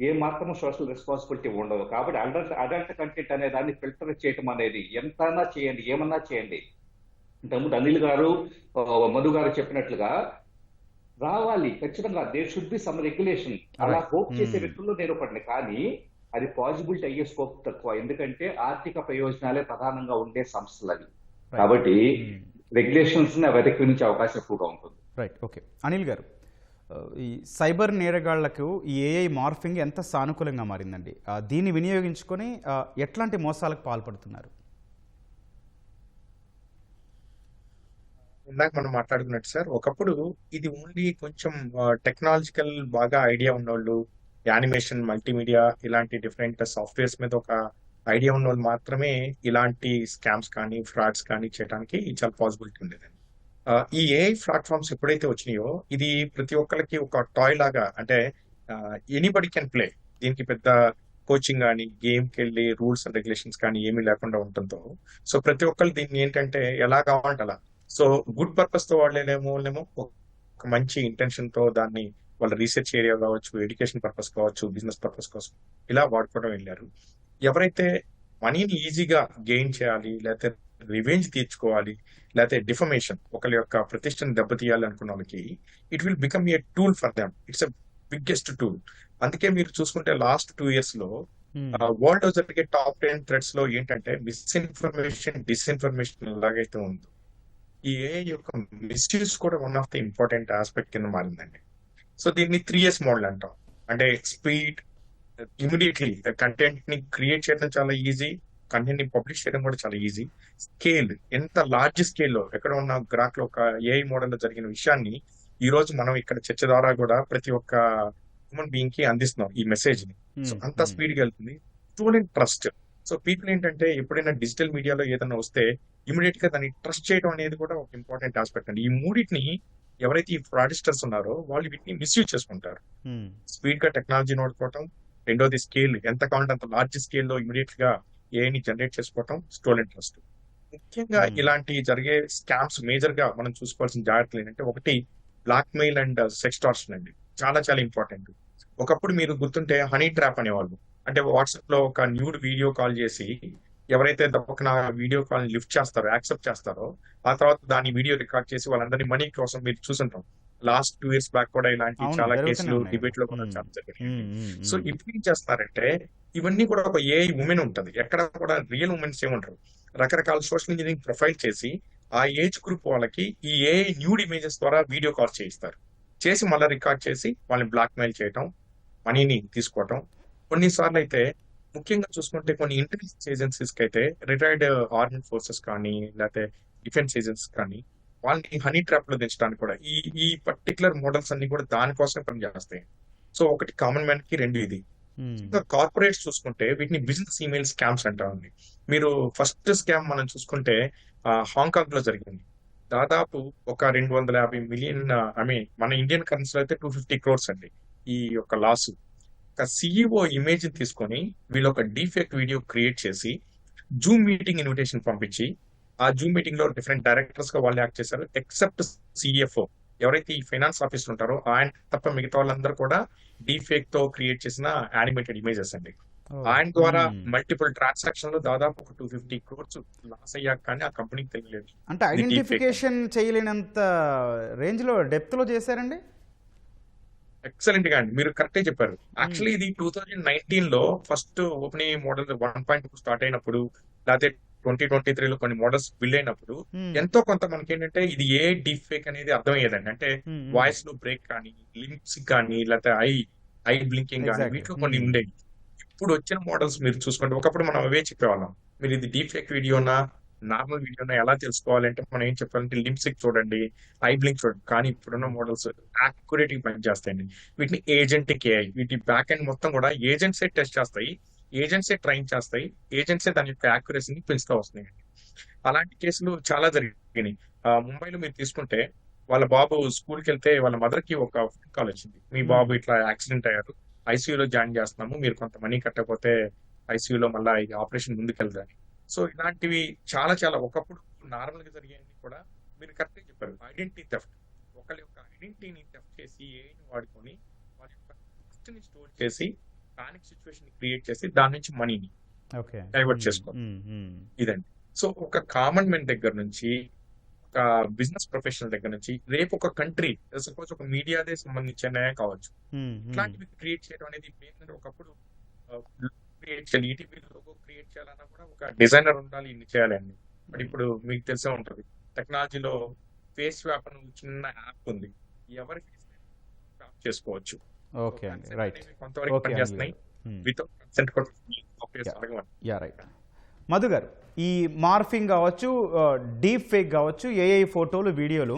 Speaker 2: ఏ మాత్రము సోషల్ రెస్పాన్సిబిలిటీ ఉండదు. కాబట్టి అడల్ట్ కంటెంట్ అనే దాన్ని ఫిల్టర్ చేయటం అనేది ఎంతనా చేయండి, ఏమన్నా చేయండి. ఇంతకుముందు అనిల్ గారు, మధు గారు చెప్పినట్లుగా రావాలి ఖచ్చితంగా, there should be some regulation. అలా హోప్ చేసే వ్యక్తుల్లో నేను ఒకటిని, కానీ అది పాసిబిలిటీ అయ్యే స్కోప్ తక్కువ. ఎందుకంటే ఆర్థిక ప్రయోజనాలే ప్రధానంగా ఉండే సంస్థలు అవి. కాబట్టి రెగ్యులేషన్స్ ని అతిక్రమించే అవకాశం ఎక్కువగా ఉంటుంది.
Speaker 1: Right, okay. అనిల్ గారు, ఈ సైబర్ నేరగాళ్లకు ఈ AI మార్ఫింగ్ ఎంత సానుకూలంగా మారిందండి? దీన్ని వినియోగించుకొని ఎట్లాంటి మోసాలకు పాల్పడుతున్నారు?
Speaker 4: ఇందాక మనం మాట్లాడుకున్నట్టు సార్, ఒకప్పుడు ఇది ఓన్లీ కొంచెం టెక్నాలజికల్ బాగా ఐడియా ఉన్నోళ్ళు, యానిమేషన్, మల్టీమీడియా ఇలాంటి డిఫరెంట్ సాఫ్ట్వేర్స్ మీద ఒక ఐడియా ఉన్న వాళ్ళు మాత్రమే ఇలాంటి స్కామ్స్ కానీ ఫ్రాడ్స్ కానీ చేయడానికి చాలా పాసిబిలిటీ ఉండేది. ఈ AI ప్లాట్ఫామ్స్ ఎప్పుడైతే వచ్చినాయో ఇది ప్రతి ఒక్కరికి ఒక టాయ్ లాగా, అంటే ఎనీబడి కెన్ ప్లే. దీనికి పెద్ద కోచింగ్ కానీ గేమ్కి వెళ్ళి రూల్స్ అండ్ రెగ్యులేషన్స్ కానీ ఏమీ లేకుండా ఉంటుందో, సో ప్రతి ఒక్కరు దీన్ని ఏంటంటే ఎలా కావాలంటే అలా, సో గుడ్ పర్పస్ తో వాళ్ళేమో ఒక మంచి ఇంటెన్షన్ తో దాన్ని వాళ్ళ రీసెర్చ్ ఏరియా కావచ్చు, ఎడ్యుకేషన్ పర్పస్ కావచ్చు, బిజినెస్ పర్పస్ కోసం ఇలా వాడుకోవడం వెళ్ళారు. ఎవరైతే మనీని ఈజీగా గెయిన్ చేయాలి, లేకపోతే రివెంజ్ తీర్చుకోవాలి, లేకపోతే డిఫమేషన్, ఒకరి యొక్క ప్రతిష్టను దెబ్బతీయాలి అనుకున్న వాళ్ళకి it will become a tool for them. It's a biggest tool. అందుకే మీరు చూసుకుంటే లాస్ట్ 2 years లో వరల్డ్ లో జరిగే టాప్ 10 థ్రెట్స్ లో ఏంటంటే మిస్ఇన్ఫర్మేషన్, డిస్ఇన్ఫర్మేషన్ ఎలాగైతే ఉందో, ఈ AI యొక్క మిస్యూజ్ కూడా one of the important aspect కింద మారిందండి. సో దీన్ని 3S మోడల్ అంటాం. అంటే స్పీడ్, ఇమీడియట్లీ కంటెంట్ ని క్రియేట్ చేయడం చాలా ఈజీ, కంటెంట్ ని పబ్లిష్ చేయడం కూడా చాలా ఈజీ. స్కేల్, ఎంత లార్జ్ స్కేల్లో ఎక్కడ ఉన్న గ్రాక్ లో ఒక AI మోడల్ లో జరిగిన విషయాన్ని ఈ రోజు మనం ఇక్కడ చర్చ ద్వారా కూడా ప్రతి ఒక్క హ్యూమన్ బీయింగ్ కి అందిస్తున్నాం ఈ మెసేజ్ ని. సో అంత స్పీడ్ గా వెళ్తుంది. Student trust. సో పీపుల్ ఏంటంటే ఎప్పుడైనా డిజిటల్ మీడియాలో ఏదైనా వస్తే ఇమీడియట్ గా దాన్ని ట్రస్ట్ చేయడం అనేది కూడా ఒక ఇంపార్టెంట్ ఆస్పెక్ట్ అండి. ఈ మూడింటిని ఎవరైతే ఈ ఫ్రాడిస్టర్స్ ఉన్నారో వాళ్ళు వీటిని మిస్యూజ్ చేసుకుంటారు. స్పీడ్ గా టెక్నాలజీ నోడుకోవటం, రెండోది స్కేల్, ఎంత కావాలంటే అంత లార్జ్ స్కేల్ లో ఇమీడియట్ గా ఏఐని జనరేట్ చేసుకోవటం, స్టోలెన్ ట్రస్ట్. ముఖ్యంగా ఇలాంటి జరిగే స్కామ్స్ మేజర్ గా మనం చూసుకోవాల్సిన జాగ్రత్తలు ఏంటంటే, ఒకటి బ్లాక్ మెయిల్ అండ్ సెక్స్టార్షన్ అండి. చాలా చాలా ఇంపార్టెంట్. ఒకప్పుడు మీరు గుర్తుంటే హనీ ట్రాప్ అనేవాళ్ళు. అంటే వాట్సాప్ లో ఒక న్యూడ్ వీడియో కాల్ చేసి ఎవరైతే దప్పకన వీడియో కాల్ లిఫ్ట్ చేస్తారో, యాక్సెప్ట్ చేస్తారో, ఆ తర్వాత దాని వీడియో రికార్డ్ చేసి వాళ్ళందరినీ మనీ కోసం మీరు చూసుంటాం. లాస్ట్ 2 years బ్యాక్ కూడా ఇలాంటి
Speaker 1: అవును,
Speaker 4: చాలా
Speaker 1: జరుగుతూనే
Speaker 4: కేసులు
Speaker 1: ఉన్నాయి.
Speaker 4: డిబేట్ లో కూడా
Speaker 1: ఉమ్,
Speaker 4: చాలా జరిగాయి.
Speaker 1: ఉమ్, ఉమ్,
Speaker 4: సో
Speaker 1: ఉమ్.
Speaker 4: ఇప్పుడు ఏం చేస్తున్నారంటే, ఇవన్నీ కూడా ఒక ఏఐ ఉమెన్ ఉంటది, ఎక్కడ కూడా రియల్ ఉమెన్స్ ఏముంటారు. రకరకాల సోషల్ ఇంజనీరింగ్ ప్రొఫైల్ చేసి ఆ ఏజ్ గ్రూప్ వాళ్ళకి ఈ ఏఐ న్యూడ్ ఇమేజెస్ ద్వారా వీడియో కాల్ చేయిస్తారు. చేసి మళ్ళీ రికార్డ్ చేసి వాళ్ళని బ్లాక్ మెయిల్ చేయటం, మనీని తీసుకోవటం. కొన్నిసార్లు అయితే ముఖ్యంగా చూసుకుంటే కొన్ని ఇంటెలిజెన్స్ ఏజెన్సీస్ కి అయితే రిటైర్డ్ ఆర్మీ ఫోర్సెస్ కానీ లేకపోతే డిఫెన్స్ ఏజెన్సీస్ కానీ వాళ్ళని హనీ ట్రాప్ లో దించడానికి కూడా ఈ ఈ పర్టికులర్ మోడల్స్ అన్ని కూడా దానికోసమే పనిచేస్తాయి. సో ఒకటి కామన్ మ్యాన్ కి, రెండు ఇది.
Speaker 1: ఉమ్,
Speaker 4: ఇంకా కార్పొరేట్స్ చూసుకుంటే వీటిని బిజినెస్ ఈమెయిల్ స్కామ్స్ అంటారండి. మీరు ఫస్ట్ స్కామ్ మనం చూసుకుంటే హాంకాంగ్ లో జరిగింది. దాదాపు ఒక 250 మిలియన్, మన ఇండియన్ కరెన్సీలో అయితే 250 crores అండి ఈ యొక్క లాస్. ఒక సిఇఓ ఇమేజ్ తీసుకొని వీళ్ళు ఒక డీఫేక్ వీడియో క్రియేట్ చేసి జూమ్ మీటింగ్ ఇన్విటేషన్ పంపించి, ఆ జూమ్ మీటింగ్ లో డిఫరెంట్ డైరెక్టర్స్ గా వాళ్ళు యాక్ట్ చేశారు. ఎక్సెప్ట్ సిఎఫ్ఓ, ఎవరైతే ఈ ఫైనాన్స్ ఆఫీసర్ ఉంటారో ఆయన తప్ప మిగతా వాళ్ళందరూ కూడా డీఫేక్ తో క్రియేట్ చేసిన యానిమేటెడ్ ఇమేజెస్ అండి.
Speaker 1: ఓ,
Speaker 4: ఆయన ద్వారా
Speaker 1: ఉమ్.
Speaker 4: మల్టిపుల్ ట్రాన్సాక్షన్ లో దాదాపు ఒక 250 crores లాస్ అయ్యాక కానీ ఆ కంపెనీకి తెలియలేదు.
Speaker 1: అంటే
Speaker 4: ఇది deepfake.
Speaker 1: ఐడెంటిఫికేషన్ చేయలేనంత రేంజ్లో డెప్త్లో చేశారండి.
Speaker 4: ఎక్సలెంట్ గా అండి, మీరు కరెక్టే చెప్పారు. యాక్చువల్లీ ఇది 2019 లో ఫస్ట్ ఓపెన్ మోడల్ 1.2 స్టార్ట్ అయినప్పుడు, లేకపోతే 2023 లో కొన్ని మోడల్స్ బిల్డ్ అయినప్పుడు
Speaker 1: ఉమ్,
Speaker 4: ఎంతో కొంత మనకి ఏంటంటే ఇది ఏ డీప్ ఫేక్ అనేది అర్థమయ్యేదండి. అంటే
Speaker 1: ఉమ్, ఉమ్.
Speaker 4: వాయిస్ లో బ్రేక్ కానీ, లింక్స్ కానీ, లేకపోతే ఐ బ్లింకింగ్ కానీ,
Speaker 1: Exactly.
Speaker 4: వీటిలో కొన్ని
Speaker 1: Hmm.
Speaker 4: ఉండేవి. ఇప్పుడు వచ్చిన మోడల్స్ మీరు చూసుకుంటే, ఒకప్పుడు మనం అవే చెప్పేవాళ్ళం, మీరు ఇది డీప్ ఫేక్ వీడియోనా నార్మల్ వీడియోనా ఎలా తెలుసుకోవాలంటే మనం ఏం చెప్పాలంటే లింప్సిక్ చూడండి, ఐ బ్లింక్ చూడండి. కానీ ఇప్పుడున్న మోడల్స్ యాక్యురేట్ గా పనిచేస్తాయండి. వీటిని ఏజెంటిక్ ఏఐ, వీటి బ్యాక్ ఎండ్ మొత్తం కూడా ఏజెంట్సే టెస్ట్ చేస్తాయి, ఏజెంట్సే ట్రైన్ చేస్తాయి, ఏజెంట్సే దాని యొక్క యాక్యురసీని పెంచుతూ వస్తున్నాయండి. అలాంటి కేసులు చాలా జరిగినాయి. ముంబైలో మీరు తీసుకుంటే వాళ్ళ బాబు స్కూల్కి వెళ్తే వాళ్ళ మదర్ కి ఒక ఫోన్ కాల్ వచ్చింది, మీ బాబు ఇట్లా యాక్సిడెంట్ అయ్యారు, ఐసీయూలో జాయిన్ చేస్తున్నాము, మీరు కొంత మనీ కట్టకపోతే ఐసీయూలో మళ్ళీ ఇది ఆపరేషన్ ముందుకెళ్తారు. సో ఇలాంటివి చాలా చాలా ఒకప్పుడు నార్మల్ గా జరిగేవి కూడా మీరు కరెక్ట్గా చెప్పారు. ఐడెంటిటీ థెఫ్ట్, ఒకళ్ళ యొక్క ఐడెంటిటీని థెఫ్ట్ చేసి ఏఐని వాడుకొని వాళ్ళ యొక్క ని స్టోర్ చేసి పానిక్ సిచ్యువేషన్ క్రియేట్ చేసి దాని నుంచి మనీని
Speaker 1: ఓకే,
Speaker 4: డైవర్ట్ చేసుకో.
Speaker 1: ఉమ్, ఉమ్,
Speaker 4: ఇదండి. సో ఒక కామన్ మ్యాన్ దగ్గర నుంచి, ఒక బిజినెస్ ప్రొఫెషనల్ దగ్గర నుంచి, రేపు ఒక కంట్రీ సపోజ్ ఒక మీడియాదే సంబంధించిన కావచ్చు,
Speaker 1: ఉమ్, ఉమ్.
Speaker 4: ఇట్లాంటివి క్రియేట్ చేయడం అనేది ఇప్పుడు ఏంటంటే, ఒకప్పుడు క్రియేట్ చేయాలి, ఈటీవీ లోగో క్రియేట్ చేయాలన్నా కూడా ఒక డిజైనర్ ఉండాలి, ఇన్ని చేయాలండి. బట్ ఇప్పుడు మీకు తెలిసే ఉంటుంది, టెక్నాలజీలో ఫేస్ వ్యాప్ అని చిన్న యాప్ ఉంది, ఎవరి ఫేస్ వ్యాప్ చేసుకోవచ్చు.
Speaker 1: ఓకే అండి, రైట్.
Speaker 4: కొంతవరకు
Speaker 1: ఓకే,
Speaker 4: పనిచేస్తున్నాయి.
Speaker 1: ఉమ్.
Speaker 4: వితౌట్ కన్సెంట్ కూడా
Speaker 1: Yeah.
Speaker 4: అడగమని.
Speaker 1: Yeah, right. మధు గారు, ఈ మార్ఫింగ్ కావచ్చు, డీప్ ఫేక్ కావచ్చు, ఏఐ ఫోటోలు, వీడియోలు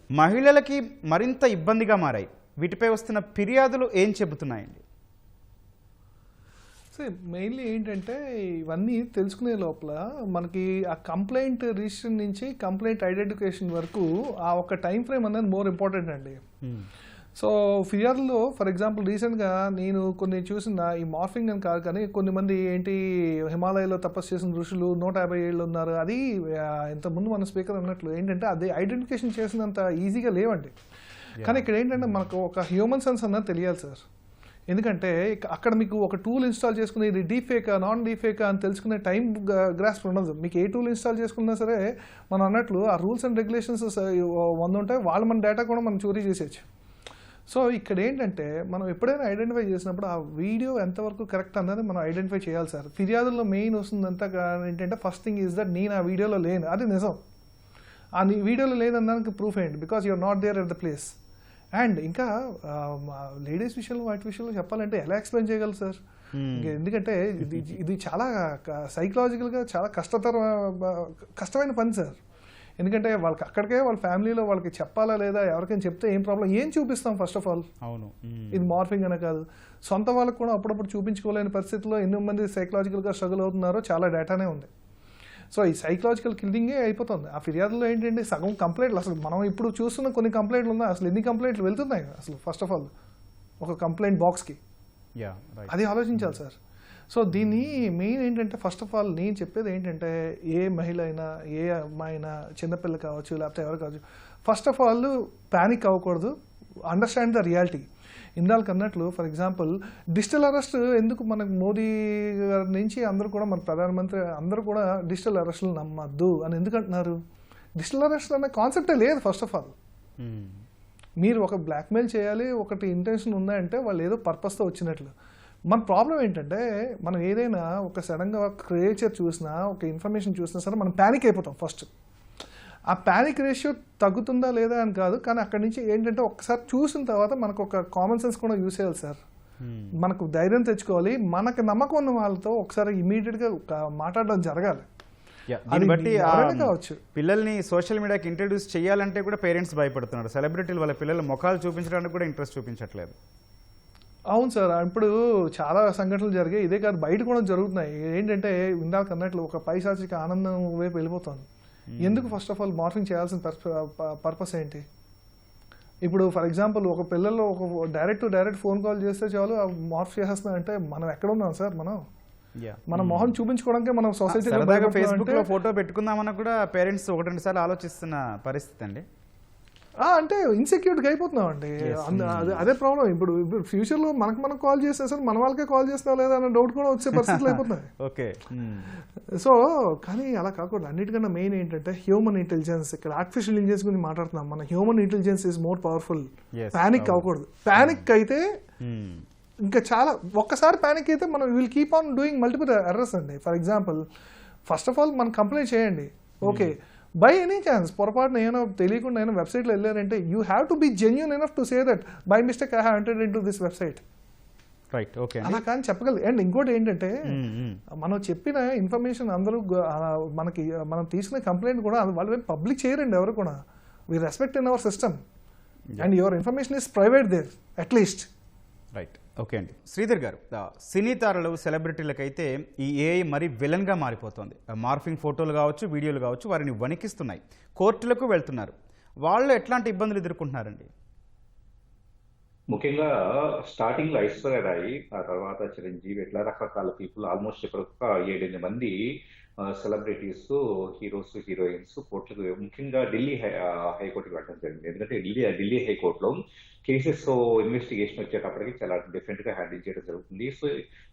Speaker 1: మహిళలకి మరింత ఇబ్బందిగా మారాయి. వీటిపై వస్తున్న ఫిర్యాదులు ఏం చెబుతున్నాయండి?
Speaker 3: సో మెయిన్లీ ఏంటంటే ఇవన్నీ తెలుసుకునే లోపల మనకి ఆ కంప్లైంట్ రిజిస్టర్ నుంచి కంప్లైంట్ ఐడెంటిఫికేషన్ వరకు ఆ ఒక టైం ఫ్రేమ్ అనేది మోర్ ఇంపార్టెంట్ అండి. సో ఫిర్యాదులో ఫర్ ఎగ్జాంపుల్ రీసెంట్గా నేను కొన్ని చూసిన ఈ మార్ఫింగ్ అని కాదు కానీ కొన్ని మంది ఏంటి హిమాలయాలో తపస్సు చేసిన ఋషులు 150 ఏళ్ళు ఉన్నారు. అది ఇంతకుముందు మన స్పీకర్ అన్నట్లు ఏంటంటే అది ఐడెంటిఫికేషన్ చేసినంత ఈజీగా లేవండి. కానీ ఇక్కడ ఏంటంటే మనకు ఒక హ్యూమన్ సెన్స్ అన్నది తెలియాలి సార్. ఎందుకంటే అక్కడ మీకు ఒక టూల్ ఇన్స్టాల్ చేసుకుని ఇది డీప్ ఫేకా నాన్ డీప్ ఫేకా అని తెలుసుకునే టైం గ్రాస్ప్ ఉండదు. మీకు ఏ టూల్ ఇన్స్టాల్ చేసుకున్నా సరే మనం అన్నట్లు ఆ రూల్స్ అండ్ రెగ్యులేషన్స్ 100 ఉంటాయి, వాళ్ళు మన డేటా కూడా మనం చోరీ చేసేయచ్చు. సో ఇక్కడ ఏంటంటే మనం ఎప్పుడైనా ఐడెంటిఫై చేసినప్పుడు ఆ వీడియో ఎంతవరకు కరెక్ట్ అన్నది మనం ఐడెంటిఫై చేయాలి సార్. ఫిర్యాదుల్లో మెయిన్ వస్తుందంతా ఏంటంటే ఫస్ట్ థింగ్ ఈజ్ దట్ నేను ఆ వీడియోలో లేను, అది నిజం. ఆ వీడియోలో లేదన్నానికి ప్రూఫ్ ఏంటి, because you are not there at the place. And ఇంకా లేడీస్ విషయంలో వాటి విషయంలో చెప్పాలంటే ఎలా ఎక్స్ప్లెయిన్ చేయగలరు సార్? ఎందుకంటే ఇది చాలా సైకలాజికల్గా చాలా కష్టమైన పని సార్. ఎందుకంటే వాళ్ళకి అక్కడికే వాళ్ళ ఫ్యామిలీలో వాళ్ళకి చెప్పాలా లేదా, ఎవరికైనా చెప్తే ఏం ప్రాబ్లం, ఏం చూపిస్తాం ఫస్ట్ ఆఫ్ ఆల్.
Speaker 1: అవును,
Speaker 3: ఇది మార్ఫింగ్ అనే కాదు, సొంత వాళ్ళకు కూడా అప్పుడప్పుడు చూపించుకోలేని పరిస్థితుల్లో ఎన్నో మంది సైకలాజికల్గా స్ట్రగుల్ అవుతున్నారో చాలా డేటానే ఉంది. సో ఈ సైకలాజికల్ కిల్లింగే అయిపోతుంది. ఆ ఫిర్యాదులో ఏంటంటే సగం కంప్లైంట్లు, అసలు మనం ఇప్పుడు చూస్తున్న కొన్ని కంప్లైంట్లు ఉన్నాయి, అసలు ఎన్ని కంప్లైంట్లు వెళ్తున్నాయి అసలు ఫస్ట్ ఆఫ్ ఆల్ ఒక కంప్లైంట్ బాక్స్కి,
Speaker 1: యా, రైట్.
Speaker 3: అది ఆలోచించాలి సార్. సో దీన్ని మెయిన్ ఏంటంటే ఫస్ట్ ఆఫ్ ఆల్ నేను చెప్పేది ఏంటంటే ఏ మహిళ అయినా ఏ అమ్మాయి అయినా చిన్నపిల్ల కావచ్చు లేకపోతే ఎవరు కావచ్చు, ఫస్ట్ ఆఫ్ ఆల్ ప్యానిక్ అవ్వకూడదు, అండర్స్టాండ్ ద రియాలిటీ. ఇందాక అన్నట్లు ఫర్ ఎగ్జాంపుల్ డిజిటల్ అరెస్ట్ ఎందుకు మనకు మోదీ గారి నుంచి అందరూ కూడా మన ప్రధానమంత్రి అందరూ కూడా డిజిటల్ అరెస్టులు నమ్మద్దు అని ఎందుకు అంటున్నారు? డిజిటల్ అరెస్ట్ అనే కాన్సెప్టే లేదు ఫస్ట్ ఆఫ్ ఆల్. మీరు ఒక బ్లాక్మెయిల్ చేయాలి ఒకటి ఇంటెన్షన్ ఉందంటే వాళ్ళు ఏదో పర్పస్తో వచ్చినట్లు. మన ప్రాబ్లం ఏంటంటే మనం ఏదైనా ఒక సడన్గా క్రియేచర్ చూసినా ఒక ఇన్ఫర్మేషన్ చూసినా సరే మనం ప్యానిక్ అయిపోతాం ఫస్ట్. ఆ ప్యానిక్ రేషియో తగ్గుతుందా లేదా అని కాదు, కానీ అక్కడి నుంచి ఏంటంటే ఒకసారి చూసిన తర్వాత మనకు ఒక కామన్ సెన్స్ కూడా యూస్ చేయాలి సార్. మనకు ధైర్యం తెచ్చుకోవాలి, మనకు నమ్మకం ఉన్న వాళ్ళతో ఒకసారి ఇమీడియట్గా మాట్లాడడం జరగాలి.
Speaker 1: దీన్ని బట్టి
Speaker 3: కావచ్చు
Speaker 1: పిల్లల్ని సోషల్ మీడియాకి ఇంట్రడ్యూస్ చేయాలంటే కూడా పేరెంట్స్ భయపడుతున్నారు. సెలబ్రిటీలు వాళ్ళ పిల్లల ముఖాలు చూపించడానికి కూడా ఇంట్రెస్ట్ చూపించట్లేదు.
Speaker 3: అవును సార్, ఇప్పుడు చాలా సంఘటనలు జరిగాయి, ఇదే కాదు బయట కూడా జరుగుతున్నాయి. ఏంటంటే ఇందాక అన్నట్లు ఒక పైశాచిక ఆనందం వైపు వెళ్ళిపోతుంది. ఎందుకు ఫస్ట్ ఆఫ్ ఆల్ మార్ఫింగ్ చేయాల్సిన పర్పస్ ఏంటి? ఇప్పుడు ఫర్ ఎగ్జాంపుల్ ఒక పిల్లల్లో ఒక డైరెక్ట్ ఫోన్ కాల్ చేస్తే చాలు మార్ఫ్ చేసేస్తున్నా అంటే మనం ఎక్కడ ఉన్నాం సార్? మన మొహం చూపించుకోవడానికి మనం సొసైటీలో
Speaker 1: ఫేస్బుక్ లో ఫోటో పెట్టుకుందామన్నా కూడా పేరెంట్స్ 1-2 సార్లు ఆలోచిస్తున్న పరిస్థితి అండి.
Speaker 3: అంటే ఇన్సెక్యూర్గా అయిపోతున్నాం అండి. అదే ప్రాబ్లం. ఇప్పుడు ఫ్యూచర్లో మనం కాల్ చేస్తే సార్ మన వాళ్ళకే కాల్ చేస్తా లేదా అన్న డౌట్ కూడా వచ్చే పరిస్థితులు అయిపోతున్నాయి.
Speaker 1: ఓకే.
Speaker 3: సో కానీ అలా కాకుండా అన్నిటికన్నా మెయిన్ ఏంటంటే హ్యూమన్ ఇంటెలిజెన్స్. ఇక్కడ ఆర్టిఫిషియల్ ఇంటెలిజెన్స్ గురించి మాట్లాడుతున్నాం. మన human intelligence is more powerful. Panic అవ్వకూడదు. ప్యానిక్ అయితే ఇంకా చాలా, ఒక్కసారి ప్యానిక్ అయితే మనం will keep on doing multiple errors అండి. For example first of all మనం కంప్లైంట్ చేయండి. ఓకే, బై ఎనీ ఛాన్స్ పొరపాటున ఏమైనా తెలియకుండా ఏమైనా వెబ్సైట్లో వెళ్ళారంటే you have to be genuine enough to say that by mistake I have entered in to this website.
Speaker 1: Right, okay.
Speaker 3: అలా కానీ చెప్పగలరు. అండ్ ఇంకోటి ఏంటంటే మనం చెప్పిన ఇన్ఫర్మేషన్ అందరూ మనం తీసుకునే కంప్లైంట్ కూడా వాళ్ళు పబ్లిక్ చేయరండి ఎవరు కూడా. We respect in our system and your information is private there at least.
Speaker 1: Right, okay అండి. శ్రీధర్ గారు, సినీ తారలు సెలబ్రిటీలకైతే ఈ ఏఐ మరి విలన్గా మారిపోతుంది. మార్ఫింగ్ ఫోటోలు కావచ్చు, వీడియోలు కావచ్చు, వారిని వణికిస్తున్నాయి. కోర్టులకు వెళ్తున్నారు. వాళ్ళు ఎట్లాంటి ఇబ్బందులు ఎదుర్కొంటున్నారండి?
Speaker 2: ముఖ్యంగా స్టార్టింగ్ లో ఐశ్వర్య రాయ్, ఆ తర్వాత చిరంజీవి, ఇట్లా రకరకాల పీపుల్, ఆల్మోస్ట్ ఇప్పుడు ఒక 7-8 మంది సెలబ్రిటీస్, హీరోస్, హీరోయిన్స్ కోర్టులకు, ముఖ్యంగా ఢిల్లీ హైకోర్టుకి వెళ్ళడం జరిగింది. ఎందుకంటే ఢిల్లీ హైకోర్టులో కేసెస్ ఇన్వెస్టిగేషన్ వచ్చేటప్పటికి చాలా డిఫరెంట్ గా హ్యాండిల్ చేయడం జరుగుతుంది. సో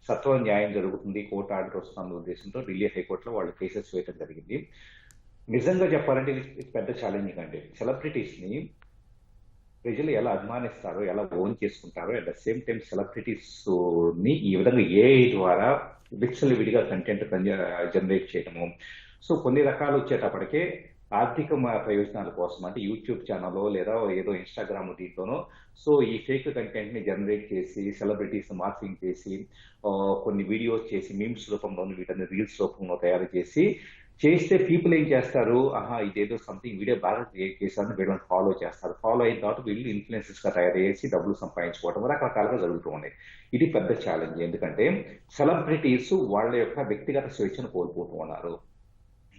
Speaker 2: సత్వర న్యాయం జరుగుతుంది, కోర్టు ఆర్డర్ వస్తున్న ఉద్దేశంతో ఢిల్లీ హైకోర్టులో వాళ్ళు కేసెస్ వేయడం జరిగింది. నిజంగా చెప్పాలంటే ఇది పెద్ద ఛాలెంజింగ్ అండి. సెలబ్రిటీస్ ని ప్రజలు ఎలా అభిమానిస్తారో, ఎలా ఓన్ చేసుకుంటారో, at the same time celebrities ని ఈ విధంగా ఏఐ ద్వారా విడిగా కంటెంట్ జనరేట్ చేయడము. సో కొన్ని రకాలు వచ్చేటప్పటికే ఆర్థిక ప్రయోజనాల కోసం, అంటే యూట్యూబ్ ఛానల్లో లేదా ఏదో ఇన్స్టాగ్రామ్ దీంట్లోనో సో ఈ ఫేక్ కంటెంట్ ని జనరేట్ చేసి సెలబ్రిటీస్ మార్ఫింగ్ చేసి కొన్ని వీడియోస్ చేసి మీమ్స్ రూపంలోను వీటిని రీల్స్ రూపంలో తయారు చేస్తే పీపుల్ ఏం చేస్తారు, ఇదేదో సంథింగ్ వీడియో బాగా క్రియేట్ చేశారని వీళ్ళని ఫాలో చేస్తారు. ఫాలో అయిన తర్వాత వీళ్ళు ఇన్ఫ్లుయెన్సెస్ గా తయారు చేసి డబ్బులు సంపాదించుకోవడం రకరకాలుగా జరుగుతూ ఉన్నాయి. ఇది పెద్ద ఛాలెంజ్. ఎందుకంటే సెలబ్రిటీస్ వాళ్ళ యొక్క వ్యక్తిగత స్వేచ్ఛను కోల్పోతూ ఉన్నారు.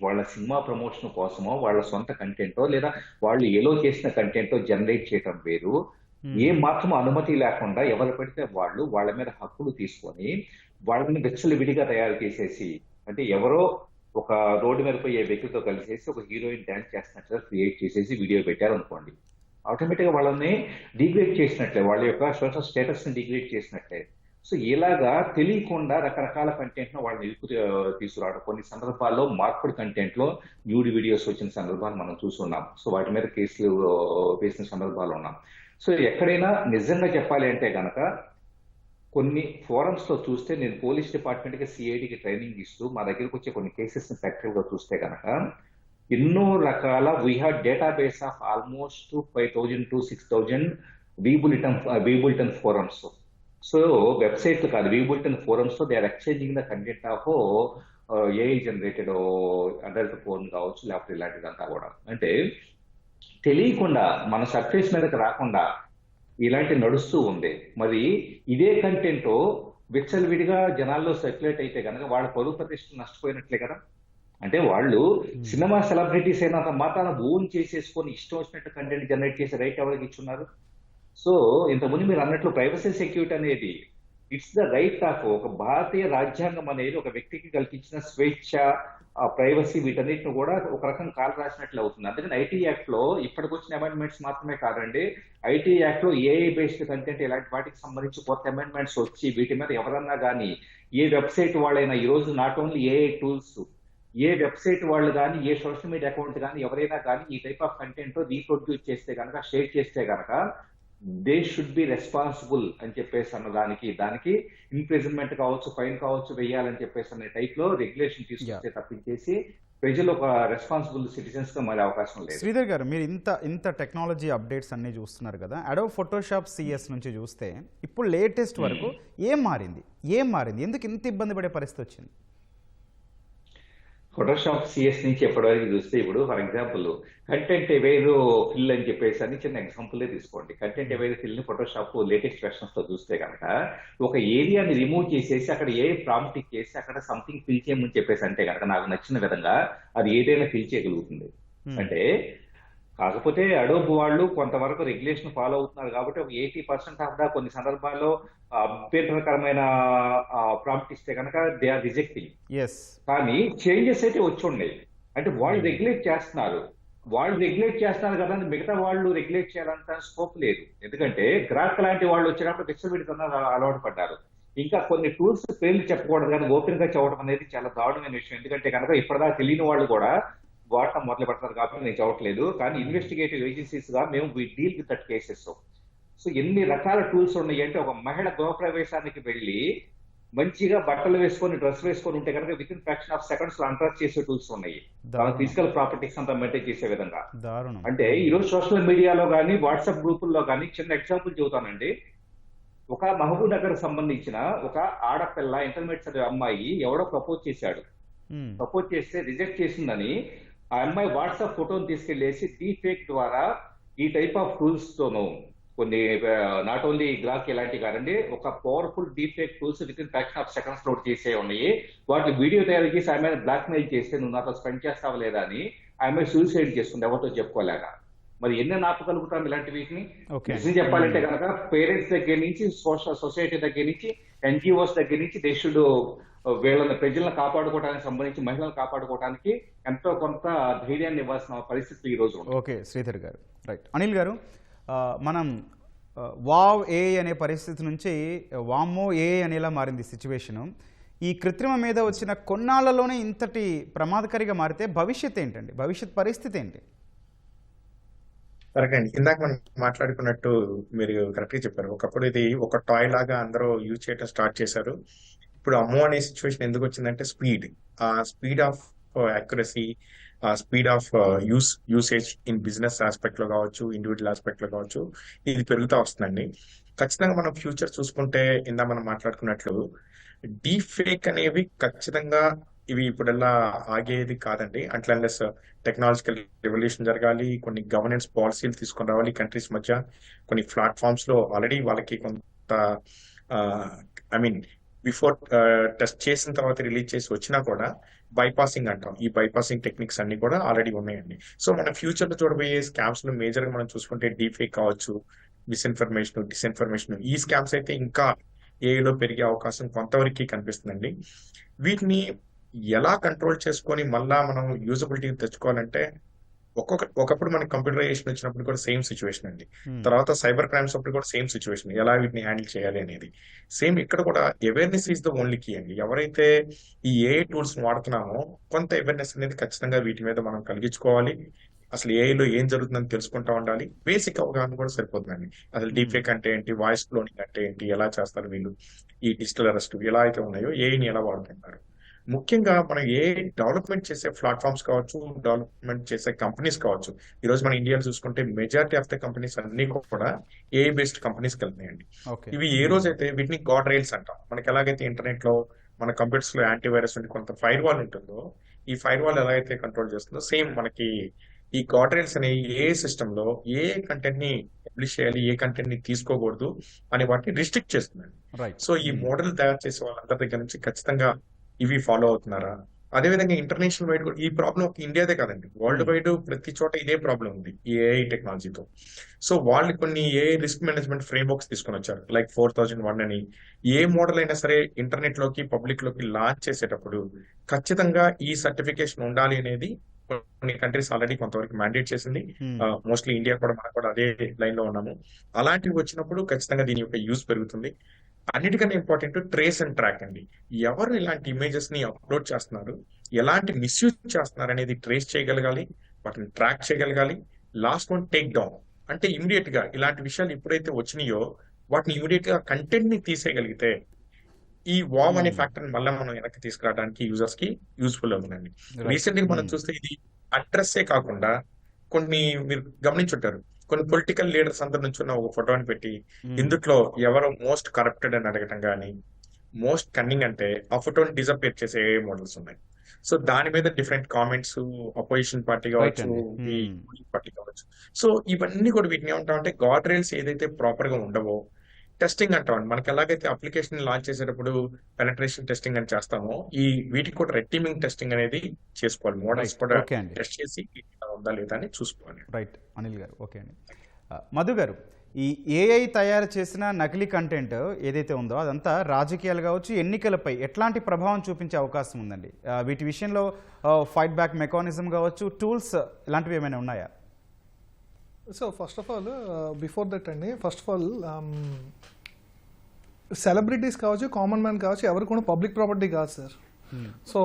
Speaker 2: వాళ్ళ సినిమా ప్రమోషన్ కోసమో, వాళ్ళ సొంత కంటెంటో లేదా వాళ్ళు ఏలో చేసిన కంటెంటో జనరేట్ చేయడం వేరు. ఏ మాత్రం అనుమతి లేకుండా ఎవరు పెడితే వాళ్ళ మీద హక్కులు తీసుకొని వాళ్ళని విడిగా తయారు చేసేసి, అంటే ఎవరో ఒక రోడ్డు మీద పోయి ఏ వ్యక్తితో కలిసేసి ఒక హీరోయిన్ డాన్స్ చేస్తున్నట్టుగా క్రియేట్ చేసేసి వీడియో పెట్టారు అనుకోండి, ఆటోమేటిక్ గా వాళ్ళని డిగ్రేడ్ చేసినట్లే, వాళ్ళ యొక్క సోషల్ స్టేటస్ ని డిగ్రేడ్ చేసినట్లే. సో ఇలాగా తెలియకుండా రకరకాల కంటెంట్ ను వాళ్ళని తీసుకురావడం, కొన్ని సందర్భాల్లో మార్పుడు కంటెంట్ లో న్యూడ్ వీడియోస్ వచ్చిన సందర్భాలు మనం చూస్తున్నాం. సో వాటి మీద కేసులు వేసిన సందర్భాలు ఉన్నాం. సో ఎక్కడైనా నిజంగా చెప్పాలి అంటే కనుక కొన్ని ఫోరమ్స్ లో చూస్తే, నేను పోలీస్ డిపార్ట్మెంట్ కి సిఐడికి ట్రైనింగ్ ఇస్తూ మా దగ్గరకు వచ్చే కొన్ని కేసెస్ ని ప్రాక్టికల్ గా చూస్తే కనుక ఎన్నో రకాల we have database of almost 5,000 to 6,000 vBulletin forums. So వెబ్సైట్లు కాదు, వీబుల్టన్ ఫోరమ్స్ లో they are exchanging the content of AI generated adult porn కావచ్చు, లేకపోతే ఇలాంటిదంతా కూడా. అంటే తెలియకుండా మన సర్ఫేస్ మీదకి రాకుండా ఇలాంటి నడుస్తూ ఉంది. మరి ఇదే కంటెంట్ విచ్చలవిడిగా జనాల్లో సర్క్యులేట్ అయితే కనుక వాళ్ళ పరువు ప్రతిష్ట నష్టపోయినట్లే కదా. అంటే వాళ్ళు సినిమా సెలబ్రిటీస్ అయినంత మాత్రాన ఓన్ చేసేసుకొని ఇష్టం వచ్చినట్టు కంటెంట్ జనరేట్ చేసే రైట్ ఎవరికి ఇచ్చున్నారు? సో ఇంతకుముందు మీరు అన్నట్లు ప్రైవసీ సెక్యూరిటీ అనేది ఇట్స్ ద రైట్ ఆఫ్ ఒక భారతీయ రాజ్యాంగం అనేది ఒక వ్యక్తికి కల్పించిన స్వేచ్ఛ, ప్రైవసీ, వీటన్నిటిని కూడా ఒక రకం కాలు రాసినట్లు అవుతుంది. అందుకని ఐటీ యాక్ట్ లో ఇప్పటికొచ్చిన అమెండ్మెంట్స్ మాత్రమే కాదండి, ఐటీ యాక్ట్ లో ఏఐ బేస్డ్ కంటెంట్ ఇలాంటి వాటికి సంబంధించి కొత్త అమెండ్మెంట్స్ వచ్చి వీటి మీద ఎవరన్నా కానీ ఏ వెబ్సైట్ వాళ్ళైనా ఈ రోజు not only AI tools, A website వాళ్ళు కానీ ఏ సోషల్ మీడియా అకౌంట్ కానీ ఎవరైనా కానీ ఈ టైప్ ఆఫ్ కంటెంట్ రీప్రొడ్యూస్ చేస్తే కనుక, షేర్ చేస్తే కనుక దే షుడ్ బి రెస్పాన్సిబుల్ అని చెప్పేసి అన్న దానికి ఇంప్రిజన్మెంట్ కావచ్చు, ఫైన్ కావచ్చు వేయాలని చెప్పేసి అనే టైప్ లో రెగ్యులేషన్ తీసుకొస్తే తప్పించేసి ప్రజలు ఒక రెస్పాన్సిబుల్ సిటిజన్స్ గా మారే అవకాశం లేదు.
Speaker 1: శ్రీధర్ గారు, మీరు ఇంత టెక్నాలజీ అప్డేట్స్ అన్ని చూస్తున్నారు కదా, అడోబ్ ఫోటోషాప్ సిఎస్ నుంచి చూస్తే ఇప్పుడు లేటెస్ట్ వరకు ఏం మారింది, ఎందుకు ఇంత ఇబ్బంది పడే పరిస్థితి వచ్చింది?
Speaker 2: ఫోటోషాప్ సిఎస్ నుంచి ఎప్పటివరకు చూస్తే ఇప్పుడు for example content aware fill అని చెప్పేసి అని చిన్న ఎగ్జాంపుల్ తీసుకోండి. కంటెంట్ అవేర్ ఫిల్ ని ఫోటోషాప్ లేటెస్ట్ వెర్షన్స్ లో చూస్తే కనుక ఒక ఏరియాని రిమూవ్ చేసేసి అక్కడ ఏ ప్రాంప్ట్ ఇచ్చేసి అక్కడ సంథింగ్ ఫిల్ చేయమని చెప్పేసి అంటే కనుక నాకు నచ్చిన విధంగా అది ఏదైనా ఫిల్ చేయగలుగుతుంది. అంటే కాకపోతే అడోబ్ వాళ్ళు కొంతవరకు రెగ్యులేషన్ ఫాలో అవుతున్నారు కాబట్టి ఒక 80% ఆఫ్ దా కొన్ని సందర్భాల్లో అభ్యంతరకరమైన ప్రాంప్ట్ ఇస్తే కనుక దే ఆర్ రిజెక్టింగ్. కానీ చేంజెస్ అయితే వచ్చి ఉన్నాయి. అంటే వాళ్ళు రెగ్యులేట్ చేస్తున్నారు కదా, మిగతా వాళ్ళు రెగ్యులేట్ చేయాలంత స్కోప్ లేదు. ఎందుకంటే గ్రాక్ లాంటి వాళ్ళు వచ్చేటప్పుడు విచ్చలవిడితనం అలవాటు పడ్డారు. ఇంకా కొన్ని టూల్స్ పేర్లు చెప్పకూడదు కానీ ఓపెన్ గా చెప్పడం అనేది చాలా దారుణమైన విషయం. ఎందుకంటే కనుక ఇప్పటిదాకా తెలియని వాళ్ళు కూడా వాడటం మొదలు పెడతారు కాబట్టి నేను చెప్పట్లేదు. కానీ ఇన్వెస్టిగేటివ్ ఏజెన్సీస్ గా మేము we deal with that cases. So ఎన్ని రకాల టూల్స్ ఉన్నాయి అంటే ఒక మహిళ గృహప్రవేశానికి వెళ్ళి మంచిగా బట్టలు వేసుకొని డ్రెస్ వేసుకొని ఉంటే కనుక with in fraction of seconds లో అన్ట్రాక్ చేసే టూల్స్ ఉన్నాయి, ఫిజికల్ ప్రాపర్టీస్ అంతా మెయింటైన్ చేసే విధంగా. అంటే ఈ రోజు సోషల్ మీడియాలో కానీ వాట్సాప్ గ్రూపుల్లో కానీ చిన్న ఎగ్జాంపుల్ చెబుతానండి. ఒక మహబూబ్ నగర్ సంబంధించిన ఒక ఆడపిల్ల ఇంటర్మీడియట్ చదివే అమ్మాయి ఎవడో ప్రపోజ్ చేశాడు. ప్రపోజ్ చేస్తే రిజెక్ట్ చేసిందని ఆ అమ్మాయి వాట్సాప్ ఫోటోని తీసుకెళ్లేసి డీఫేక్ ద్వారా ఈ టైప్ ఆఫ్ టూల్స్ తోనూ కొన్ని నాట్ ఓన్లీ గ్రాక్ ఇలాంటివి కాదండి, ఒక powerful deepfake tools with in fraction of seconds load చేసే ఉన్నాయి. వాటి వీడియో తయారు చేసి ఆమె బ్లాక్ మెయిల్ చేస్తే నువ్వు నాతో స్పెండ్ చేస్తావా లేదా అని ఆమె సూసైడ్ చేస్తుంది ఎవరితో చెప్పుకోలేక. మరి ఎన్ని ఆపగలుగుతాం ఇలాంటి వీటిని? నిజం చెప్పాలంటే కనుక పేరెంట్స్ దగ్గర నుంచి సొసైటీ దగ్గర నుంచి ఎన్జిఓస్ దగ్గర నుంచి దేశుడు వీళ్ళని ప్రజలను కాపాడుకోవడానికి సంబంధించి మహిళలను కాపాడుకోవడానికి ఎంతో కొంత ధైర్యాన్ని ఇవ్వాల్సిన పరిస్థితి ఈ రోజు.
Speaker 1: ఓకే శ్రీధర్ గారు, రైట్. అనిల్ గారు, మనం వావ్ ఏ అనే పరిస్థితి నుంచి వామ్మో ఏ అనేలా మారింది సిచ్యువేషను. ఈ కృత్రిమ మీద వచ్చిన కొన్నాళ్లలోనే ఇంతటి ప్రమాదకరిగా మారితే భవిష్యత్ ఏంటండి, భవిష్యత్ పరిస్థితి ఏంటి?
Speaker 4: కరెక్ట్ అండి. ఇందాక మనం మాట్లాడుకున్నట్టు మీరు కరెక్ట్ గా చెప్పారు. ఒకప్పుడు ఇది ఒక టాయ్ లాగా అందరూ యూజ్ చేయడం స్టార్ట్ చేశారు. ఇప్పుడు అమ్మో అనే సిచ్యువేషన్ ఎందుకు వచ్చిందంటే speed of accuracy, speed of usage in business aspect లో కావచ్చు, ఇండివిజువల్ ఆస్పెక్ట్ లో కావచ్చు, ఇది పెరుగుతూ వస్తుందండి. ఖచ్చితంగా మనం ఫ్యూచర్ చూసుకుంటే ఇందా మనం మాట్లాడుకున్నట్లు డీప్ ఫేక్ అనేవి ఖచ్చితంగా ఇవి ఇప్పుడల్లా ఆగేది కాదండి. అన్లెస్ టెక్నాలజికల్ రెవల్యూషన్ జరగాలి, కొన్ని గవర్నెన్స్ పాలసీలు తీసుకొని రావాలి కంట్రీస్ మధ్య. కొన్ని ప్లాట్ఫామ్స్ లో ఆల్రెడీ వాళ్ళకి కొంత బిఫోర్ టెస్ట్ చేసిన తర్వాత రిలీజ్ చేసి వచ్చినా కూడా బైపాసింగ్ అంటాం, ఈ బైపాసింగ్ టెక్నిక్స్ అన్ని కూడా ఆల్రెడీ ఉన్నాయండి. సో మన ఫ్యూచర్ లో చూడబోయే స్కామ్స్ లో మేజర్ గా మనం చూసుకుంటే డీప్ ఫేక్ కావచ్చు, డిస్ఇన్ఫర్మేషన్, ఈ స్కామ్స్ అయితే ఇంకా ఏఐలో పెరిగే అవకాశం కొంతవరకు కనిపిస్తుందండి. వీటిని ఎలా కంట్రోల్ చేసుకొని మళ్ళా మనం యూజబిలిటీ తెచ్చుకోవాలంటే ఒకప్పుడు మనకి కంప్యూటరైజేషన్ వచ్చినప్పుడు కూడా సేమ్ సిచ్యువేషన్ అండి. తర్వాత సైబర్ క్రైమ్స్ అప్పుడు కూడా సేమ్ సిచ్యువేషన్, ఎలా వీటిని హ్యాండిల్ చేయాలి అనేది సేమ్. ఇక్కడ కూడా awareness is the only key అండి. ఎవరైతే ఈ ఏఐ టూల్స్ వాడుతున్నామో కొంత అవేర్నెస్ అనేది ఖచ్చితంగా వీటి మీద మనం కలిగించుకోవాలి. అసలు ఏఐలో ఏం జరుగుతుందని తెలుసుకుంటా ఉండాలి. బేసిక్ అవగాహన కూడా సరిపోతుందండి. అసలు డీప్ ఫేక్ అంటే ఏంటి, వాయిస్ క్లోనింగ్ అంటే ఏంటి, ఎలా చేస్తారు వీళ్ళు, ఈ డిజిటల్ అరెస్ట్ ఎలా అయితే ఉన్నాయో ఏఐని ఎలా వాడుతుంటారు. ముఖ్యంగా మనం ఏ డెవలప్మెంట్ చేసే ప్లాట్ఫామ్స్ కావచ్చు, డెవలప్మెంట్ చేసే కంపెనీస్ కావచ్చు, ఈ రోజు మన ఇండియాలో చూసుకుంటే మెజారిటీ ఆఫ్ ద కంపెనీస్ అన్ని కూడా ఏఐ బేస్డ్ కంపెనీస్ వెళ్తున్నాయండి. ఇవి ఏ రోజైతే వీటిని గార్డ్ రైల్స్ అంటాం. మనకి ఎలాగైతే ఇంటర్నెట్ లో మన కంప్యూటర్స్ లో యాంటీవైరస్ ఉండి కొంత ఫైర్ వాల్ ఉంటుందో, ఈ ఫైర్ వాల్ ఎలా అయితే కంట్రోల్ చేస్తుందో సేమ్ మనకి ఈ గార్డ్ రైల్స్ అనే ఏ సిస్టమ్ లో ఏ కంటెంట్ ని పబ్లిష్ చేయాలి, ఏ కంటెంట్ ని తీసుకోకూడదు అనే వాటిని రిస్ట్రిక్ట్ చేస్తుందండి. సో ఈ మోడల్ తయారు చేసే వాళ్ళందరి దగ్గర నుంచి ఖచ్చితంగా ఇవి ఫాలో అవుతున్నారా, అదేవిధంగా ఇంటర్నేషనల్ వైడ్ కూడా ఈ ప్రాబ్లం ఒక ఇండియాదే కాదండి, వరల్డ్
Speaker 1: Hmm.
Speaker 4: వైడ్ ప్రతి చోట ఇదే ప్రాబ్లం ఉంది ఈ ఏఐ టెక్నాలజీతో. సో వాళ్ళు కొన్ని ఏఐ రిస్క్ మేనేజ్మెంట్ ఫ్రేమ్వర్క్స్ తీసుకొని వచ్చారు, లైక్ 4001 అని. ఏ మోడల్ అయినా సరే ఇంటర్నెట్ లోకి పబ్లిక్ లోకి లాంచ్ చేసేటప్పుడు ఖచ్చితంగా ఈ సర్టిఫికేషన్ ఉండాలి అనేది కొన్ని కంట్రీస్ ఆల్రెడీ కొంతవరకు మ్యాండేట్ చేసింది.
Speaker 1: Hmm.
Speaker 4: మోస్ట్లీ ఇండియా కూడా, మనం కూడా అదే లైన్ లో ఉన్నాము. అలాంటివి వచ్చినప్పుడు ఖచ్చితంగా దీని యొక్క యూజ్ పెరుగుతుంది. అన్నిటికన్నా ఇంపార్టెంట్ ట్రేస్ అండ్ ట్రాక్ అండి. ఎవరు ఇలాంటి ఇమేజెస్ ని అప్లోడ్ చేస్తున్నారు, ఎలాంటి మిస్యూజ్ చేస్తున్నారు అనేది ట్రేస్ చేయగలగాలి, వాటిని ట్రాక్ చేయగలగాలి. లాస్ట్ వన్ టేక్ డౌన్, అంటే ఇమీడియట్ గా ఇలాంటి విషయాలు ఎప్పుడైతే వచ్చినాయో వాటిని ఇమీడియట్ గా కంటెంట్ ని తీసేయగలిగితే ఈ వావ్ అనే
Speaker 1: Hmm.
Speaker 4: ఫ్యాక్టర్ మనం వెనక్కి తీసుకురావడానికి యూజర్స్ కి యూస్ఫుల్ అవుతుందండి.
Speaker 1: Right.
Speaker 4: రీసెంట్ గా మనం
Speaker 1: Hmm.
Speaker 4: చూస్తే ఇది అడ్రస్సే కాకుండా కొన్ని మీరు గమనించుంటారు, కొన్ని పొలిటికల్ లీడర్స్ అందరి నుంచి ఉన్న ఒక ఫోటోని పెట్టి
Speaker 1: Hmm.
Speaker 4: ఇందులో ఎవరు మోస్ట్ కరప్టెడ్ అని అడగటం కానీ, మోస్ట్ కన్నింగ్ అంటే ఆ ఫోటోని డిసపియర్ చేసే ఏ మోడల్స్ ఉన్నాయి. సో దాని మీద different comments, opposition party
Speaker 1: Right
Speaker 4: కావచ్చు,
Speaker 1: అండి.
Speaker 4: ఈ
Speaker 1: Hmm.
Speaker 4: రూలింగ్ పార్టీ కావచ్చు. సో ఇవన్నీ కూడా వీటిని ఏమంటామంటే గార్డ్ రైల్స్ ఏదైతే ప్రాపర్ గా ఉండవో టెస్టింగ్ అంటాం. మనకి ఎలాగైతే అప్లికేషన్ లాంచ్ చేసేటప్పుడు పెనట్రేషన్ టెస్టింగ్ అని చేస్తామో, ఈ వీటికి కూడా రెడ్ టీమింగ్ టెస్టింగ్ అనేది చేసుకోవాలి. Models
Speaker 1: Right.
Speaker 4: కూడా
Speaker 1: ఓకే అండి.
Speaker 4: టెస్ట్ చేసి ఇలా ఉందా లేదా అని చూసుకోవాలి.
Speaker 1: రైట్ అనిల్ గారు. ఓకే అండి. మధు గారు, ఈ ఏఐ తయారు చేసిన నకిలీ కంటెంట్ ఏదైతే ఉందో అదంతా రాజకీయాలు కావచ్చు, ఎన్నికలపై ఎట్లాంటి ప్రభావం చూపించే అవకాశం ఉందండి? వీటి విషయంలో ఫైట్ బ్యాక్ మెకానిజం కావచ్చు, టూల్స్ ఇలాంటివి ఏమైనా ఉన్నాయా?
Speaker 3: So first of all before that అండి, ఫస్ట్ ఆఫ్ ఆల్ సెలబ్రిటీస్ కావచ్చు, కామన్ మ్యాన్ కావచ్చు, ఎవరు కూడా పబ్లిక్ ప్రాపర్టీ కాదు సార్. సో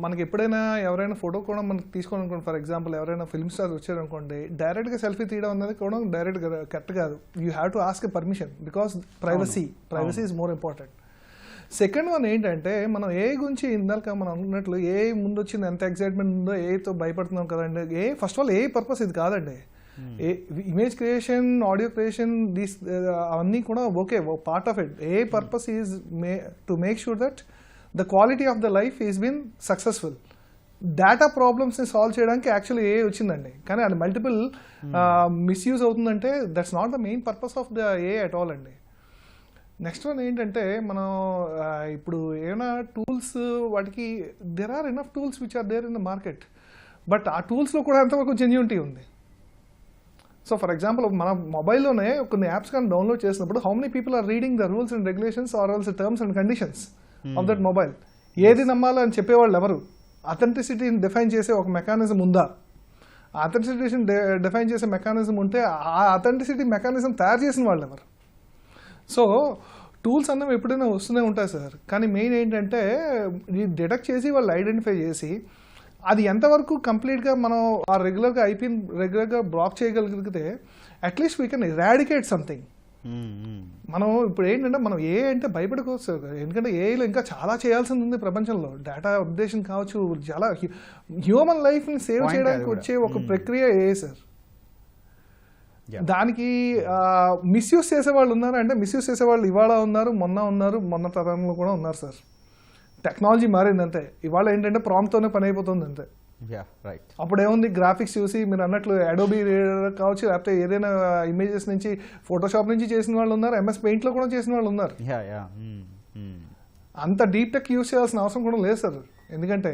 Speaker 3: మనకి ఎప్పుడైనా ఎవరైనా ఫోటో కూడా మనకి తీసుకోవాలనుకోండి, ఫర్ ఎగ్జాంపుల్ ఎవరైనా ఫిల్మ్ స్టార్స్ వచ్చారనుకోండి, డైరెక్ట్గా సెల్ఫీ తీయడం అనేది కూడా డైరెక్ట్గా కరెక్ట్ కాదు. You have to ask a permission, because privacy is more important. Second one ఏంటంటే, మనం ఏ గురించి ఇందాక మనం అనుకున్నట్లు ఏ ముందు వచ్చింది, ఎంత ఎక్సైట్మెంట్ ఉందో ఏతో భయపడుతున్నాం కదండి. First of all A purpose ఇది కాదండి. Image creation, audio creation, these అవన్నీ కూడా okay, part of it. A purpose is to make sure that the quality of the life is bin successful. Data ప్రాబ్లమ్స్ని సాల్వ్ చేయడానికి యాక్చువల్లీ ఏ వచ్చిందండి, కానీ అది మల్టిపుల్ మిస్యూజ్ అవుతుందంటే that's not the main purpose of the A at all అండి. నెక్స్ట్ వన్ ఏంటంటే, మనం ఇప్పుడు ఏమైనా టూల్స్, వాటికి there are enough tools which are there in the market, but ఆ టూల్స్లో కూడా ఎంతవరకు జెన్యూనిటీ ఉంది. సో ఫర్ ఎగ్జాంపుల్, మన మొబైల్లోనే కొన్ని యాప్స్ కానీ డౌన్లోడ్ చేసినప్పుడు how many people are reading the rules and regulations or else terms and conditions of that mobile? ఏది నమ్మాలో అని చెప్పేవాళ్ళు ఎవరు? అథెంటిసిటీని డిఫైన్ చేసే ఒక మెకానిజం ఉందా? ఆ అథెంటిసిటీని డిఫైన్ చేసే మెకానిజం ఉంటే ఆ అథెంటిసిటీ మెకానిజం తయారు చేసిన వాళ్ళు ఎవరు? సో టూల్స్ అన్నవి ఎప్పుడైనా వస్తూనే ఉంటాయి సార్, కానీ మెయిన్ ఏంటంటే డిటెక్ట్ చేసి వాళ్ళు ఐడెంటిఫై చేసి అది ఎంతవరకు కంప్లీట్గా మనం ఆ రెగ్యులర్గా బ్లాక్ చేయగలిగితే at least we can eradicate something. మనం ఇప్పుడు ఏంటంటే, మనం ఏ అంటే భయపడుకోవచ్చు సార్, ఎందుకంటే ఏఐలో ఇంకా చాలా చేయాల్సింది ఉంది ప్రపంచంలో. డేటా అప్డేషన్ కావచ్చు, చాలా హ్యూమన్ లైఫ్ని సేవ్ చేయడానికి వచ్చే ఒక ప్రక్రియ ఏ సార్. దానికి మిస్యూజ్ చేసేవాళ్ళు ఉన్నారు అంటే, మిస్యూజ్ చేసేవాళ్ళు ఇవాళ ఉన్నారు, మొన్న తరంలో కూడా ఉన్నారు సార్. టెక్నాలజీ మారింది అంతే. ఇవాళ ఏంటంటే ప్రాంప్ట్తోనే పని అయిపోతుంది అంతే. అప్పుడు ఏముంది, గ్రాఫిక్స్ చూసి మీరు అన్నట్లు అడోబీ కావచ్చు, లేకపోతే ఏదైనా ఇమేజెస్ నుంచి ఫోటోషాప్ నుంచి చేసిన వాళ్ళు ఉన్నారు, MS పెయింట్లో కూడా చేసిన వాళ్ళు ఉన్నారు. అంత డీప్ టెక్ యూజ్ చేయాల్సిన అవసరం కూడా లేదు సార్. ఎందుకంటే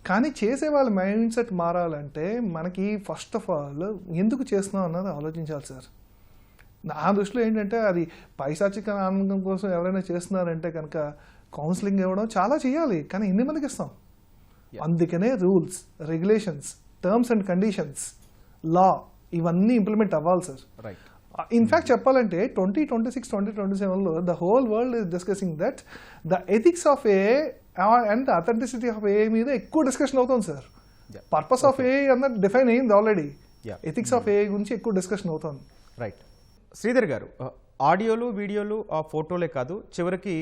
Speaker 3: కానీ చేసే వాళ్ళ మైండ్ సెట్ మారాలంటే మనకి ఫస్ట్ ఆఫ్ ఆల్ ఎందుకు చేస్తున్నాం అన్నది ఆలోచించాలి సార్. నా దృష్టిలో ఏంటంటే, అది పైశాచిక ఆనందం కోసం ఎవరైనా చేస్తున్నారంటే కనుక కౌన్సిలింగ్ ఇవ్వడం చాలా చేయాలి, కానీ ఎన్ని మందికి ఇస్తాం? అందుకనే rules, regulations, terms and conditions, law ఇవన్నీ ఇంప్లిమెంట్ అవ్వాలి సార్. ఇన్ఫ్యాక్ట్ చెప్పాలంటే 2026-2027లో the whole world is discussing that the ethics of AI and the authenticity of AI మీద ఎక్కువ డిస్కషన్ అవుతుంది సార్. పర్పస్ ఆఫ్ ఏఐ అన్నది డిఫైన్ అయింది ఆల్రెడీ, ఎథిక్స్ ఆఫ్ ఏఐ గురించి ఎక్కువ డిస్కషన్ అవుతుంది.
Speaker 1: రైట్. శ్రీధర్ గారు, ఆడియోలు, వీడియోలు, ఫోటోలే కాదు, చివరికి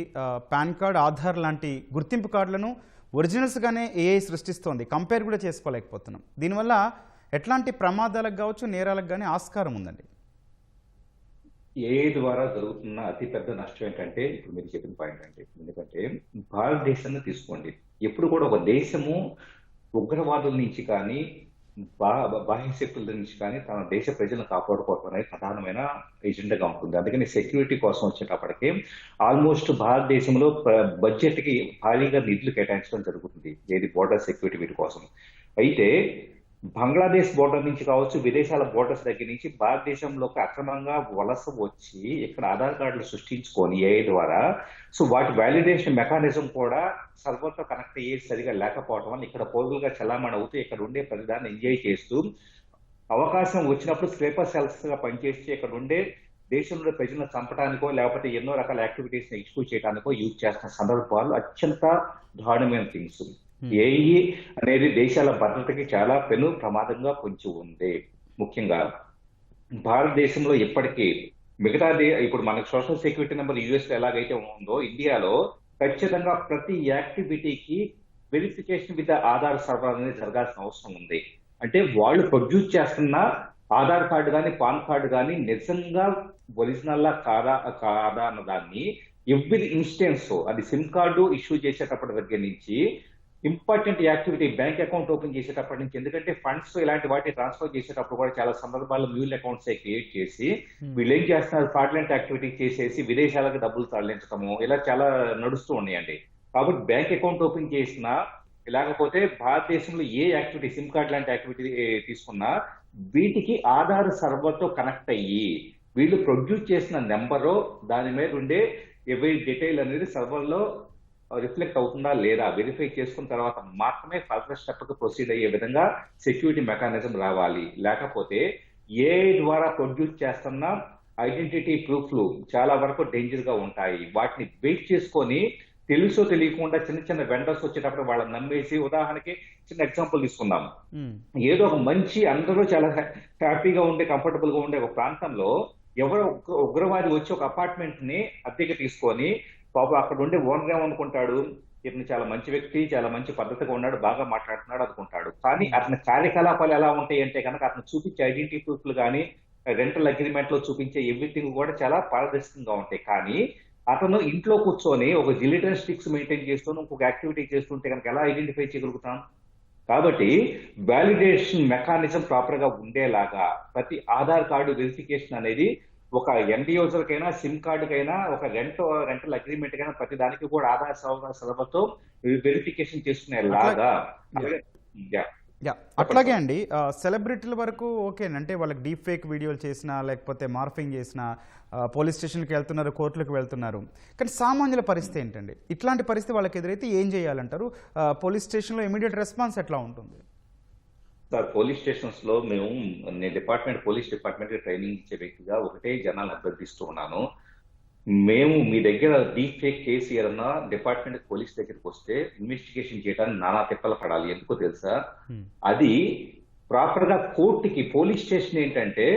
Speaker 1: పాన్ కార్డ్, ఆధార్ లాంటి గుర్తింపు కార్డులను ఒరిజినల్స్గానే ఏఐ సృష్టిస్తోంది. కంపేర్ కూడా చేసుకోలేకపోతున్నాం. దీనివల్ల ఎట్లాంటి ప్రమాదాలకు కావచ్చు, నేరాలకు కానీ ఆస్కారం ఉందండి?
Speaker 2: ఏఐ ద్వారా జరుగుతున్న అతిపెద్ద నష్టం ఏంటంటే, ఇప్పుడు మీరు చెప్పిన పాయింట్ అంటే, ఎందుకంటే భారతదేశాన్ని తీసుకోండి, ఎప్పుడు కూడా ఒక దేశము ఉగ్రవాదుల నుంచి కానీ బాహ్య శక్తుల నుంచి కానీ తన దేశ ప్రజలను కాపాడుకోవడం అనేది ప్రధానమైన ఎజెండాగా ఉంటుంది. అందుకని సెక్యూరిటీ కోసం వచ్చేటప్పటికి ఆల్మోస్ట్ భారతదేశంలో బడ్జెట్ కి భారీగా నిధులు కేటాయించడం జరుగుతుంది, ఏది బోర్డర్ సెక్యూరిటీ వీటి కోసం. అయితే బంగ్లాదేశ్ బోర్డర్ నుంచి కావచ్చు, విదేశాల బోర్డర్స్ దగ్గర నుంచి భారతదేశంలోకి అక్రమంగా వలస వచ్చి ఇక్కడ ఆధార్ కార్డులు సృష్టించుకొని ఏఐ ద్వారా, సో వాటి వ్యాలిడేషన్ మెకానిజం కూడా సర్వర్తో కనెక్ట్ అయ్యే సరిగా లేకపోవడం వల్ల ఇక్కడ పౌరులుగా చలామణి అవుతూ ఇక్కడ ఉండే ప్రతిదాన్ని ఎంజాయ్ చేస్తూ అవకాశం వచ్చినప్పుడు స్లీపర్ సెల్స్ గా పనిచేసి ఇక్కడ ఉండే దేశంలో ప్రజలను చంపడానికో లేకపోతే ఎన్నో రకాల యాక్టివిటీస్ ని ఎగ్జిక్యూట్ చేయడానికో యూజ్ చేస్తున్న సందర్భాలు అత్యంత దారుణమైన థింగ్స్. ఏఐ అనేది దేశాల భద్రతకి చాలా పెను ప్రమాదంగా పొంచి ఉంది. ముఖ్యంగా భారతదేశంలో ఇప్పటికీ మిగతా ఇప్పుడు మనకు సోషల్ సెక్యూరిటీ నెంబర్ యుఎస్ లో ఎలాగైతే ఉందో, ఇండియాలో ఖచ్చితంగా ప్రతి యాక్టివిటీకి వెరిఫికేషన్ విత్ ఆధార్ సర్వర్ అనేది జరగాల్సిన అవసరం ఉంది. అంటే వాళ్ళు ప్రొడ్యూస్ చేస్తున్న ఆధార్ కార్డు కానీ పాన్ కార్డు కానీ నిజంగా ఒరిజినల్ కాదా అన్న దాన్ని ఎవ్రీ ఇన్స్టెన్స్, అది సిమ్ కార్డు ఇష్యూ చేసేటప్పటి దగ్గర నుంచి important activity bank account open చేసేటప్పటి నుంచి, ఎందుకంటే ఫండ్స్ ఇలాంటి వాటిని ట్రాన్స్ఫర్ చేసేటప్పుడు కూడా చాలా సందర్భాల్లో మ్యూల్ అకౌంట్స్ క్రియేట్ చేసి వీళ్ళు ఏం చేస్తున్నారు, ఫ్రాడ్లెంట్ యాక్టివిటీ చేసేసి విదేశాలకు డబ్బులు తరలించడము ఇలా చాలా నడుస్తూ ఉన్నాయండి. కాబట్టి బ్యాంక్ అకౌంట్ ఓపెన్ చేసినా లేకపోతే భారతదేశంలో ఏ యాక్టివిటీ సిమ్ కార్డ్ లాంటి యాక్టివిటీ తీసుకున్నా వీటికి ఆధార్ సర్వర్ తో కనెక్ట్ అయ్యి వీళ్ళు ప్రొడ్యూస్ చేసిన నెంబరు దాని మీద ఉండే ఎవరి డీటెయిల్ అనేది సర్వర్ లో రిఫ్లెక్ట్ అవుతుందా లేదా వెరిఫై చేసుకున్న తర్వాత మాత్రమే ఫర్దర్ స్టెప్ కి ప్రొసీడ్ అయ్యే విధంగా సెక్యూరిటీ మెకానిజం రావాలి. లేకపోతే ఏఐ ద్వారా ప్రొడ్యూస్ చేస్తున్న ఐడెంటిటీ ప్రూఫ్లు చాలా వరకు డేంజర్ గా ఉంటాయి. వాటిని వెయిట్ చేసుకొని తెలుసో తెలియకుండా చిన్న చిన్న వెండర్స్ వచ్చేటప్పుడు వాళ్ళని నమ్మేసి, ఉదాహరణకి చిన్న ఎగ్జాంపుల్ తీసుకుందాం, ఏదో ఒక మంచి అందరూ చాలా హ్యాపీగా ఉండే కంఫర్టబుల్ గా ఉండే ఒక ప్రాంతంలో ఎవరో ఉగ్రవాది వచ్చి ఒక అపార్ట్మెంట్ ని అద్దెకి తీసుకొని పాపం అక్కడ ఉండే ఓనర్ ఏమనుకుంటాడు, ఇతను చాలా మంచి వ్యక్తి, చాలా మంచి పద్ధతిగా ఉన్నాడు, బాగా మాట్లాడుతున్నాడు అనుకుంటాడు. కానీ అతని కార్యకలాపాలు ఎలా ఉంటాయి అంటే కనుక అతను చూపించే ఐడెంటిటీ ప్రూఫ్లు కానీ రెంటల్ అగ్రిమెంట్ లో చూపించే ఎవ్రీథింగ్ కూడా చాలా పారదర్శకంగా ఉంటాయి. కానీ అతను ఇంట్లో కూర్చొని ఒక జిలిటన్ స్టిక్స్ మెయింటైన్ చేస్తూ ఇంకొక యాక్టివిటీ చేస్తుంటే కనుక ఎలా ఐడెంటిఫై చేయగలుగుతాం? కాబట్టి వ్యాలిడేషన్ మెకానిజం ప్రాపర్ గా ఉండేలాగా ప్రతి ఆధార్ కార్డు వెరిఫికేషన్ అనేది ఒక ఎండ్ యూజర్ కైనా సిమ్ కార్డుకైనా ఒక రెంటల్ అగ్రిమెంట్ కైనా ప్రతి దానికి కూడా ఆధార్ సర్వర్తో వెరిఫికేషన్ చేసుకునేలాగా.
Speaker 1: అట్లాగే అండి, సెలబ్రిటీల వరకు ఓకేనంటే వాళ్ళకి డీప్ ఫేక్ వీడియోలు చేసినా లేకపోతే మార్ఫింగ్ చేసినా పోలీస్ స్టేషన్కి వెళ్తున్నారు, కోర్టులకు వెళ్తున్నారు. కానీ సామాన్యుల పరిస్థితి ఏంటండి? ఇట్లాంటి పరిస్థితి వాళ్ళకి ఎదురైతే ఏం చేయాలంటారు? పోలీస్ స్టేషన్లో ఇమీడియట్ రెస్పాన్స్ ఎట్లా ఉంటుంది?
Speaker 2: సార్, పోలీస్ స్టేషన్స్ లో నేను పోలీస్ డిపార్ట్మెంట్ ట్రైనింగ్ ఇచ్చే వ్యక్తిగా ఒకటే జనాలు అభ్యర్థిస్తూ ఉన్నాను. మేము మీ దగ్గర డీప్ ఫేక్ కేసు ఏదన్నా డిపార్ట్మెంట్ పోలీస్ దగ్గరికి వస్తే ఇన్వెస్టిగేషన్ చేయడానికి నానా తిప్పలు పడాలి. ఎందుకో తెలుసా? అది ప్రాపర్ గా కోర్టుకి, పోలీస్ స్టేషన్ ఏంటంటే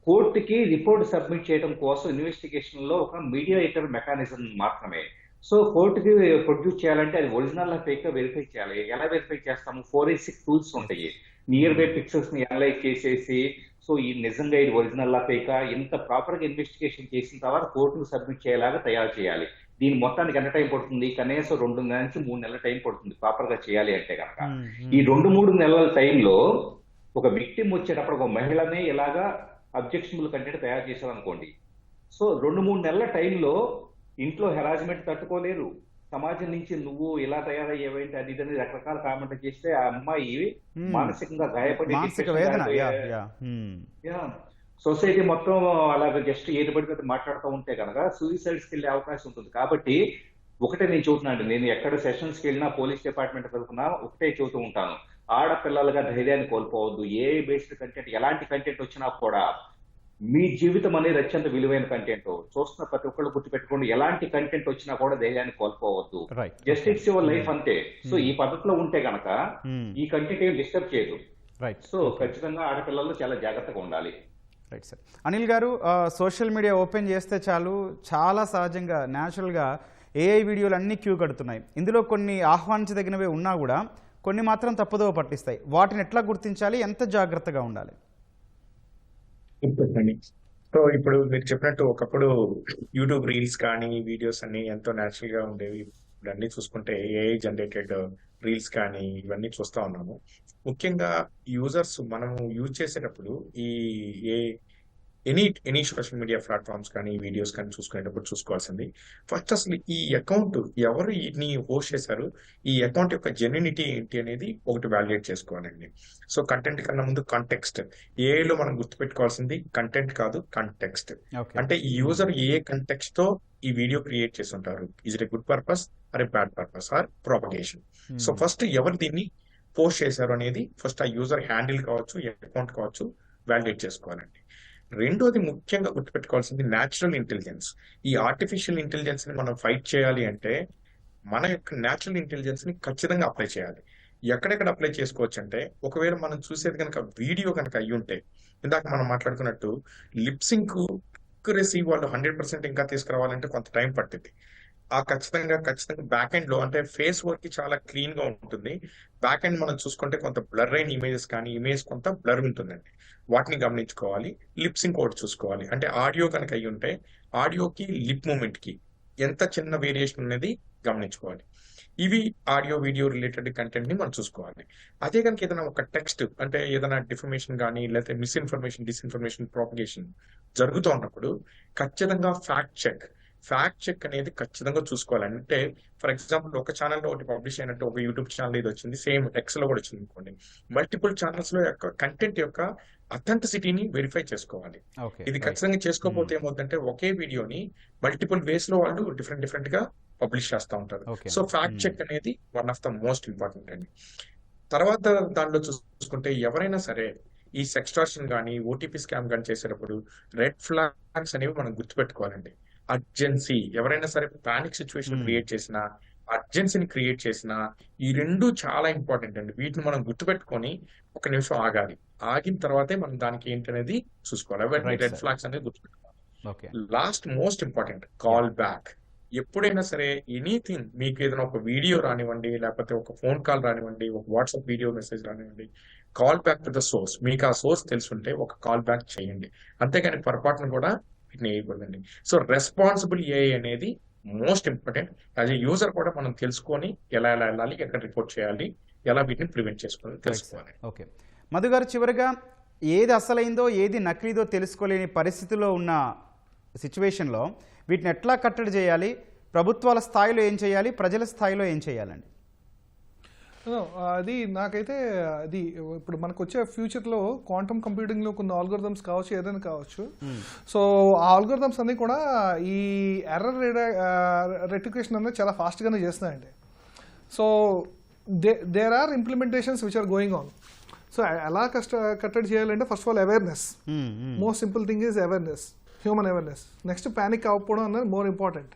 Speaker 2: కోర్టుకి రిపోర్ట్ సబ్మిట్ చేయడం కోసం ఇన్వెస్టిగేషన్ లో ఒక మీడియేటర్ మెకానిజం మాత్రమే. సో కోర్టుకి ప్రొడ్యూస్ చేయాలంటే అది ఒరిజినల్ ఫేక్ గా వెరిఫై చేయాలి. ఎలా వెరిఫై చేస్తాము? ఫోరెన్సిక్ టూల్స్ ఉంటాయి. నియర్ బై పిక్చర్స్ ని అనలైజ్ చేసేసి సో ఈ నిజంగా ఇది ఒరిజినల్ ఫేక్ ఇంత ప్రాపర్ గా ఇన్వెస్టిగేషన్ చేసిన తర్వాత కోర్టుకు సబ్మిట్ చేయాలాగా తయారు చేయాలి. దీని మొత్తానికి ఎంత టైం పడుతుంది? కనీసం 2 నుంచి 3 నెలల టైం పడుతుంది ప్రాపర్ గా చేయాలి అంటే కనుక. ఈ 2-3 నెలల టైంలో ఒక విక్టిమ్ వచ్చేటప్పుడు ఒక మహిళనే ఇలాగా అబ్జెక్షనబుల్ కంటెంట్ తయారు చేశారనుకోండి, సో 2-3 నెలల టైంలో ఇంట్లో హెరాస్మెంట్ తట్టుకోలేరు, సమాజం నుంచి నువ్వు ఇలా తయారయ్యేవేంటి అది ఇదని రకరకాల కామెంట్ చేస్తే ఆ అమ్మాయి మానసికంగా గాయపడి సొసైటీ మొత్తం అలాగే జస్ట్ ఏది పడితే మాట్లాడుతూ ఉంటే కనుక సూసైడ్స్కి వెళ్ళే అవకాశం ఉంటుంది. కాబట్టి ఒకటే నేను చూస్తున్నాను, నేను ఎక్కడ సెషన్స్కి వెళ్ళినా పోలీస్ డిపార్ట్మెంట్ తరఫున ఒకటే చూస్తూ ఉంటాను, ఆడపిల్లలుగా ధైర్యాన్ని కోల్పోవద్దు. ఏ బేస్డ్ కంటెంట్, ఎలాంటి కంటెంట్ వచ్చినా కూడా మీ జీవితం అనేది అత్యంత విలువైన కంటెంట్. చూస్తున్న ప్రతి ఒక్కళ్ళు గుర్తుపెట్టుకోండి, ఎలాంటి కంటెంట్ వచ్చినా కూడా ధైర్యాన్ని కోల్పోవద్దు. జస్ట్ ఇట్స్ యువర్ లైఫ్ అంతే. సో ఈ పద్ధతిలో ఉంటే గనక ఈ కంటెంట్ ఏం డిస్టర్బ్ చేయదు. సో ఖచ్చితంగా ఆడపిల్లలు చాలా జాగ్రత్తగా ఉండాలి.
Speaker 1: Right sir. అనిల్ గారు, సోషల్ మీడియా ఓపెన్ చేస్తే చాలు చాలా సహజంగా న్యాచురల్గా ఏఐ వీడియోలు అన్నీ క్యూ కడుతున్నాయి. ఇందులో కొన్ని ఆహ్వానించదగినవే ఉన్నా కూడా కొన్ని మాత్రం తప్పుదోవ పట్టిస్తాయి. వాటిని ఎట్లా గుర్తించాలి? ఎంత జాగ్రత్తగా ఉండాలి?
Speaker 4: సో ఇప్పుడు మీరు చెప్పినట్టు ఒకప్పుడు యూట్యూబ్ రీల్స్ కానీ వీడియోస్ అన్ని ఎంతో న్యాచురల్ గా ఉండేవి. ఇప్పుడు అన్ని చూసుకుంటే ఏఐ జనరేటెడ్ రీల్స్ కానీ ఇవన్నీ చూస్తా ఉన్నాము. ముఖ్యంగా యూజర్స్ మనము యూజ్ చేసేటప్పుడు ఈ ఏ ఎనీ సోషల్ మీడియా ప్లాట్ఫామ్స్ కానీ వీడియోస్ కానీ చూసుకునేటప్పుడు చూసుకోవాల్సింది ఫస్ట్ అసలు ఈ అకౌంట్ ఎవరు ఈ హోస్ట్ చేశారు, ఈ అకౌంట్ యొక్క జెన్యునిటీ ఏంటి అనేది ఒకటి వాలిడేట్ చేసుకోవాలండి. సో కంటెంట్ కన్నా ముందు కాంటెక్స్ట్. ఏలో మనం గుర్తుపెట్టుకోవాల్సింది కంటెంట్ కాదు, కాంటెక్స్ట్.
Speaker 1: ఓకే.
Speaker 4: అంటే ఈ యూజర్ ఏ కంటెక్స్ట్ తో ఈ వీడియో క్రియేట్ చేసి ఉంటారు, is it a good purpose or a bad purpose or propagation. So first ఎవరు దీన్ని పోస్ట్ చేశారు అనేది ఫస్ట్ ఆ యూజర్ హ్యాండిల్ కావచ్చు, అకౌంట్ కావచ్చు, వాలిడేట్ చేసుకోవాలండి. రెండోది ముఖ్యంగా గుర్తుపెట్టుకోవాల్సింది న్యాచురల్ ఇంటెలిజెన్స్. ఈ ఆర్టిఫిషియల్ ఇంటెలిజెన్స్ ని మనం ఫైట్ చేయాలి అంటే మన యొక్క న్యాచురల్ ఇంటెలిజెన్స్ ని ఖచ్చితంగా అప్లై చేయాలి. ఎక్కడెక్కడ అప్లై చేసుకోవచ్చు అంటే, ఒకవేళ మనం చూసేది కనుక వీడియో కనుక అయ్యి ఉంటే, ఇందాక మనం మాట్లాడుకున్నట్టు లిప్సింక్ అక్యురసీ వాళ్ళు 100% ఇంకా తీసుకురావాలంటే కొంత టైం పట్టింది. ఆ ఖచ్చితంగా బ్యాక్ ఎండ్ లో అంటే ఫేస్ వర్క్ కి చాలా క్లీన్ గా ఉంటుంది. బ్యాక్ ఎండ్ మనం చూసుకుంటే కొంత బ్లర్ అయిన ఇమేజెస్ కానీ ఇమేజ్ కొంత బ్లర్ ఉంటుందండి. వాటిని గమనించుకోవాలి. లిప్సింక్ ఒకటి చూసుకోవాలి. అంటే ఆడియో కనుక అయ్యి ఉంటే ఆడియోకి లిప్ మూమెంట్ కి ఎంత చిన్న వేరియేషన్ అనేది గమనించుకోవాలి. ఇవి ఆడియో వీడియో రిలేటెడ్ కంటెంట్ ని మనం చూసుకోవాలి. అదే కనుక ఏదైనా ఒక టెక్స్ట్ అంటే ఏదైనా డిఫర్మేషన్ కానీ లేకపోతే మిస్ఇన్ఫర్మేషన్, డిస్ఇన్ఫర్మేషన్, ప్రాపగేషన్ జరుగుతూ ఉన్నప్పుడు ఖచ్చితంగా ఫ్యాక్ట్ చెక్ అనేది ఖచ్చితంగా చూసుకోవాలి. అంటే ఫర్ ఎగ్జాంపుల్ ఒక ఛానల్లో ఒకటి పబ్లిష్ అయినట్టు ఒక యూట్యూబ్ ఛానల్ ఇది వచ్చింది, సేమ్ ఎక్స్ లో కూడా వచ్చింది అనుకోండి. మల్టిపుల్ ఛానల్స్ లో యొక్క కంటెంట్ యొక్క అథెంటిసిటీని వెరిఫై చేసుకోవాలి.
Speaker 1: ఓకే.
Speaker 4: ఇది ఖచ్చితంగా చేసుకోకపోతే ఏమవుతుందంటే ఒకే వీడియోని మల్టిపుల్ వేస్ లో వాళ్ళు డిఫరెంట్ గా పబ్లిష్ చేస్తూ ఉంటారు.
Speaker 1: ఓకే.
Speaker 4: సో ఫ్యాక్ట్ చెక్ అనేది one of the most important అండి. తర్వాత దానిలో చూసుకుంటే ఎవరైనా సరే ఈ సెక్స్టార్షన్ కానీ ఓటీపీ స్కామ్ కానీ చేసేటప్పుడు రెడ్ ఫ్లాగ్స్ అనేవి మనం గుర్తుపెట్టుకోవాలండి. అర్జెన్సీ, ఎవరైనా సరే పానిక్ సిచ్యువేషన్ క్రియేట్ చేసినా, అర్జెన్సీని క్రియేట్ చేసినా, ఈ రెండు చాలా ఇంపార్టెంట్ అండి. వీటిని మనం గుర్తుపెట్టుకొని ఒక నిమిషం ఆగాలి. ఆగిన తర్వాతే మనం దానికి ఏంటనేది చూసుకోవాలి. అవన్నీ
Speaker 1: Right,
Speaker 4: రెడ్
Speaker 1: sir.
Speaker 4: ఫ్లాగ్స్ అనేది గుర్తుపెట్టుకోవాలి.
Speaker 1: Okay.
Speaker 4: Last most important call back. ఎప్పుడైనా సరే ఎనీథింగ్ మీకు ఏదైనా ఒక వీడియో రానివ్వండి, లేకపోతే ఒక ఫోన్ కాల్ రానివ్వండి, ఒక వాట్సాప్ వీడియో మెసేజ్ రానివ్వండి, call back to the source. మీకు ఆ సోర్స్ తెలుసుంటే ఒక కాల్ బ్యాక్ చేయండి. అంతేగాని పొరపాటును కూడా వీటిని వేయకూడదండి. సో రెస్పాన్సిబుల్ ఏఐ అనేది most important. As a user కూడా మనం తెలుసుకొని ఎలా వెళ్ళాలి, ఎక్కడ రిపోర్ట్ చేయాలి, ఎలా వీటిని ప్రివెంట్ చేసుకోవాలి తెలుసుకోవాలి.
Speaker 1: ఓకే. మధు గారు, చివరిగా ఏది అసలైందో ఏది నకిలీదో తెలుసుకోలేని పరిస్థితిలో ఉన్న సిచ్యువేషన్లో వీటిని ఎట్లా కట్టడి చేయాలి? ప్రభుత్వాల స్థాయిలో ఏం చేయాలి, ప్రజల స్థాయిలో ఏం చేయాలండి?
Speaker 3: అది నాకైతే అది ఇప్పుడు మనకు వచ్చే ఫ్యూచర్లో క్వాంటమ్ కంప్యూటింగ్లో కొన్ని ఆల్గోరిథమ్స్ కావచ్చు, ఏదైనా కావచ్చు. సో ఆ ఆల్గోరిథమ్స్ అన్నీ కూడా ఈ ఎర్రర్ రెటిఫికేషన్ అనేది చాలా ఫాస్ట్గానే చేస్తున్నాయండి. So there are implementations which are going on. So ఎలా కట్టడి చేయాలంటే first of all awareness. Most simple thing is awareness, human awareness. Next panic అవ్వకపోవడం అనేది more important.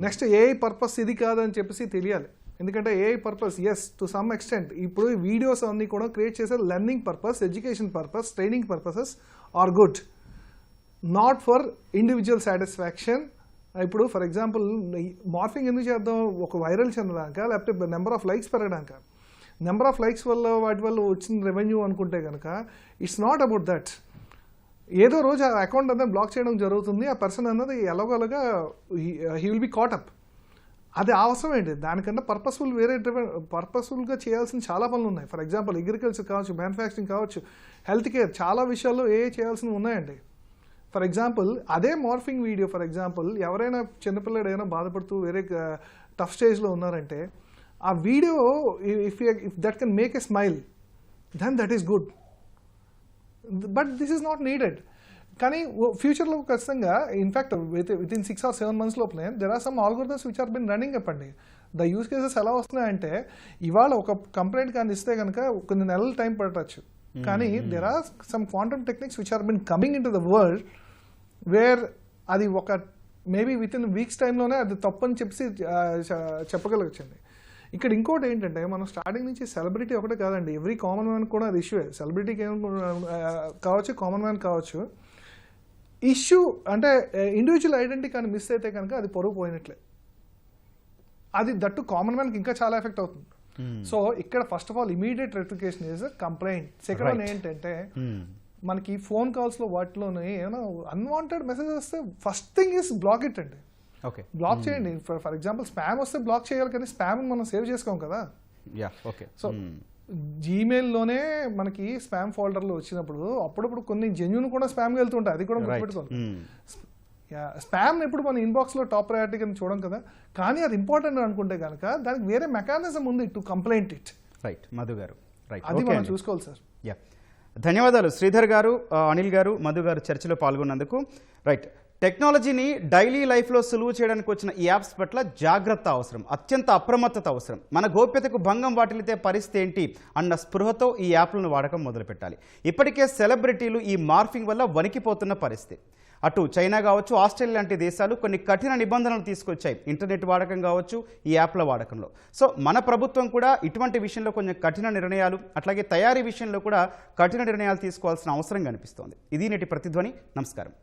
Speaker 3: Next AI purpose ఇది కాదని చెప్పేసి తెలియాలి. ఎందుకంటే AI purpose as to some extent ఇప్పుడు వీడియోస్ అన్నీ కూడా క్రియేట్ చేసే learning purpose, education purpose, training purposes are good, not for individual satisfaction. ఇప్పుడు ఫర్ ఎగ్జాంపుల్ మార్ఫింగ్ ఎందుకు చేద్దాం? ఒక వైరల్ చెందడానిక, లేకపోతే నెంబర్ ఆఫ్ లైక్స్ పెరగడానిక? నెంబర్ ఆఫ్ లైక్స్ వల్ల వాటి వల్ల వచ్చిన రెవెన్యూ అనుకుంటే కనుక ఇట్స్ నాట్ అబౌట్ దట్. ఏదో రోజు ఆ అకౌంట్ అంతా బ్లాక్ చేయడం జరుగుతుంది. ఆ పర్సన్ అన్నది ఎలాగోలాగా he will be caught up. అది అవసరం ఏంటి? దానికంటే పర్పస్ఫుల్గా చేయాల్సిన చాలా పనులు ఉన్నాయి. ఫర్ ఎగ్జాంపుల్ అగ్రికల్చర్ కావచ్చు, మ్యానుఫ్యాక్చరింగ్ కావచ్చు, హెల్త్ కేర్, చాలా విషయాల్లో ఏ చేయాల్సినవి ఉన్నాయండి. ఫర్ ఎగ్జాంపుల్ అదే మార్ఫింగ్ వీడియో, ఫర్ ఎగ్జాంపుల్ ఎవరైనా చిన్నపిల్లడు ఏదైనా బాధపడుతూ వేరే టఫ్ స్టేజ్లో ఉన్నారంటే ఆ video if that can make a smile then that is good. But this is not needed. కానీ ఫ్యూచర్లో ఖచ్చితంగా in fact with in 6 or 7 months లోపలే there are some algorithms which are been running up అండి. ద యూస్ కేసెస్ ఎలా వస్తున్నాయంటే ఇవాళ ఒక కంప్లైంట్ కానీ ఇస్తే కనుక కొన్ని నెలలు టైం పట్టచ్చు. కానీ there are some quantum techniques which are been coming in to the world where అది ఒక మేబీ విత్ ఇన్ వీక్స్ టైంలోనే అది తప్పని చెప్పి చెప్పగలగచ్చండి. ఇక్కడ ఇంకోటి ఏంటంటే మనం స్టార్టింగ్ నుంచి సెలబ్రిటీ ఒకటే కాదండి, ఎవ్రీ కామన్ మ్యాన్ కూడా అది ఇష్యూ. సెలబ్రిటీకి కావచ్చు, కామన్ మ్యాన్ కావచ్చు. ఇష్యూ అంటే ఇండివిజువల్ ఐడెంటిటీ కానీ మిస్ అయితే కనుక అది పొరుగు పోయినట్లే. అది దట్టు కామన్ మ్యాన్కి ఇంకా చాలా ఎఫెక్ట్ అవుతుంది. సో ఇక్కడ first of all immediate rectification is complaint. Second one ఏంటంటే మనకి ఫోన్ కాల్స్లో వాటిలోనే ఏమైనా అన్వాంటెడ్ మెసేజ్ వస్తే first thing is block it అండి.
Speaker 1: ఓకే,
Speaker 3: బ్లాక్ చేయండి. ఫర్ ఎగ్జాంపుల్ స్పామ్ వస్తే బ్లాక్ చేయాలి, కానీ స్పామ్ మనం సేవ్ చేసుకోం కదా.
Speaker 1: ఓకే.
Speaker 3: సో జీమెయిల్లోనే మనకి స్పామ్ ఫోల్డర్లు వచ్చినప్పుడు అప్పుడప్పుడు కొన్ని జెన్యున్ కూడా స్పామ్కి వెళ్తుంటాయి, అది కూడా గుర్తుపెట్టుకోవాలి. స్పామ్ ఎప్పుడు మన ఇన్బాక్స్లో టాప్ ప్రయారిటీ కింద చూడం కదా, కానీ అది ఇంపార్టెంట్ అనుకుంటే కనుక దానికి వేరే మెకానిజం ఉంది to complaint it.
Speaker 1: Right Madhu గారు, రైట్,
Speaker 3: అది మనం చూసుకోవాలి సార్.
Speaker 1: యా, ధన్యవాదాలు శ్రీధర్ గారు, అనిల్ గారు, మధు గారు చర్చలో పాల్గొన్నందుకు. రైట్, టెక్నాలజీని డైలీ లైఫ్లో సులువు చేయడానికి వచ్చిన ఈ యాప్స్ పట్ల జాగ్రత్త అవసరం, అత్యంత అప్రమత్తత అవసరం. మన గోప్యతకు భంగం వాటిల్లితే పరిస్థితి ఏంటి అన్న స్పృహతో ఈ యాప్లను వాడకం మొదలుపెట్టాలి. ఇప్పటికే సెలబ్రిటీలు ఈ మార్ఫింగ్ వల్ల వణికిపోతున్న పరిస్థితి. అటు చైనా కావచ్చు, ఆస్ట్రేలియా లాంటి దేశాలు కొన్ని కఠిన నిబంధనలు తీసుకొచ్చాయి ఇంటర్నెట్ వాడకం కావచ్చు, ఈ యాప్ల వాడకంలో. సో మన ప్రభుత్వం కూడా ఇటువంటి విషయంలో కొంచెం కఠిన నిర్ణయాలు, అట్లాగే తయారీ విషయంలో కూడా కఠిన నిర్ణయాలు తీసుకోవాల్సిన అవసరం కనిపిస్తోంది. ఇది నేటి ప్రతిధ్వని. నమస్కారం.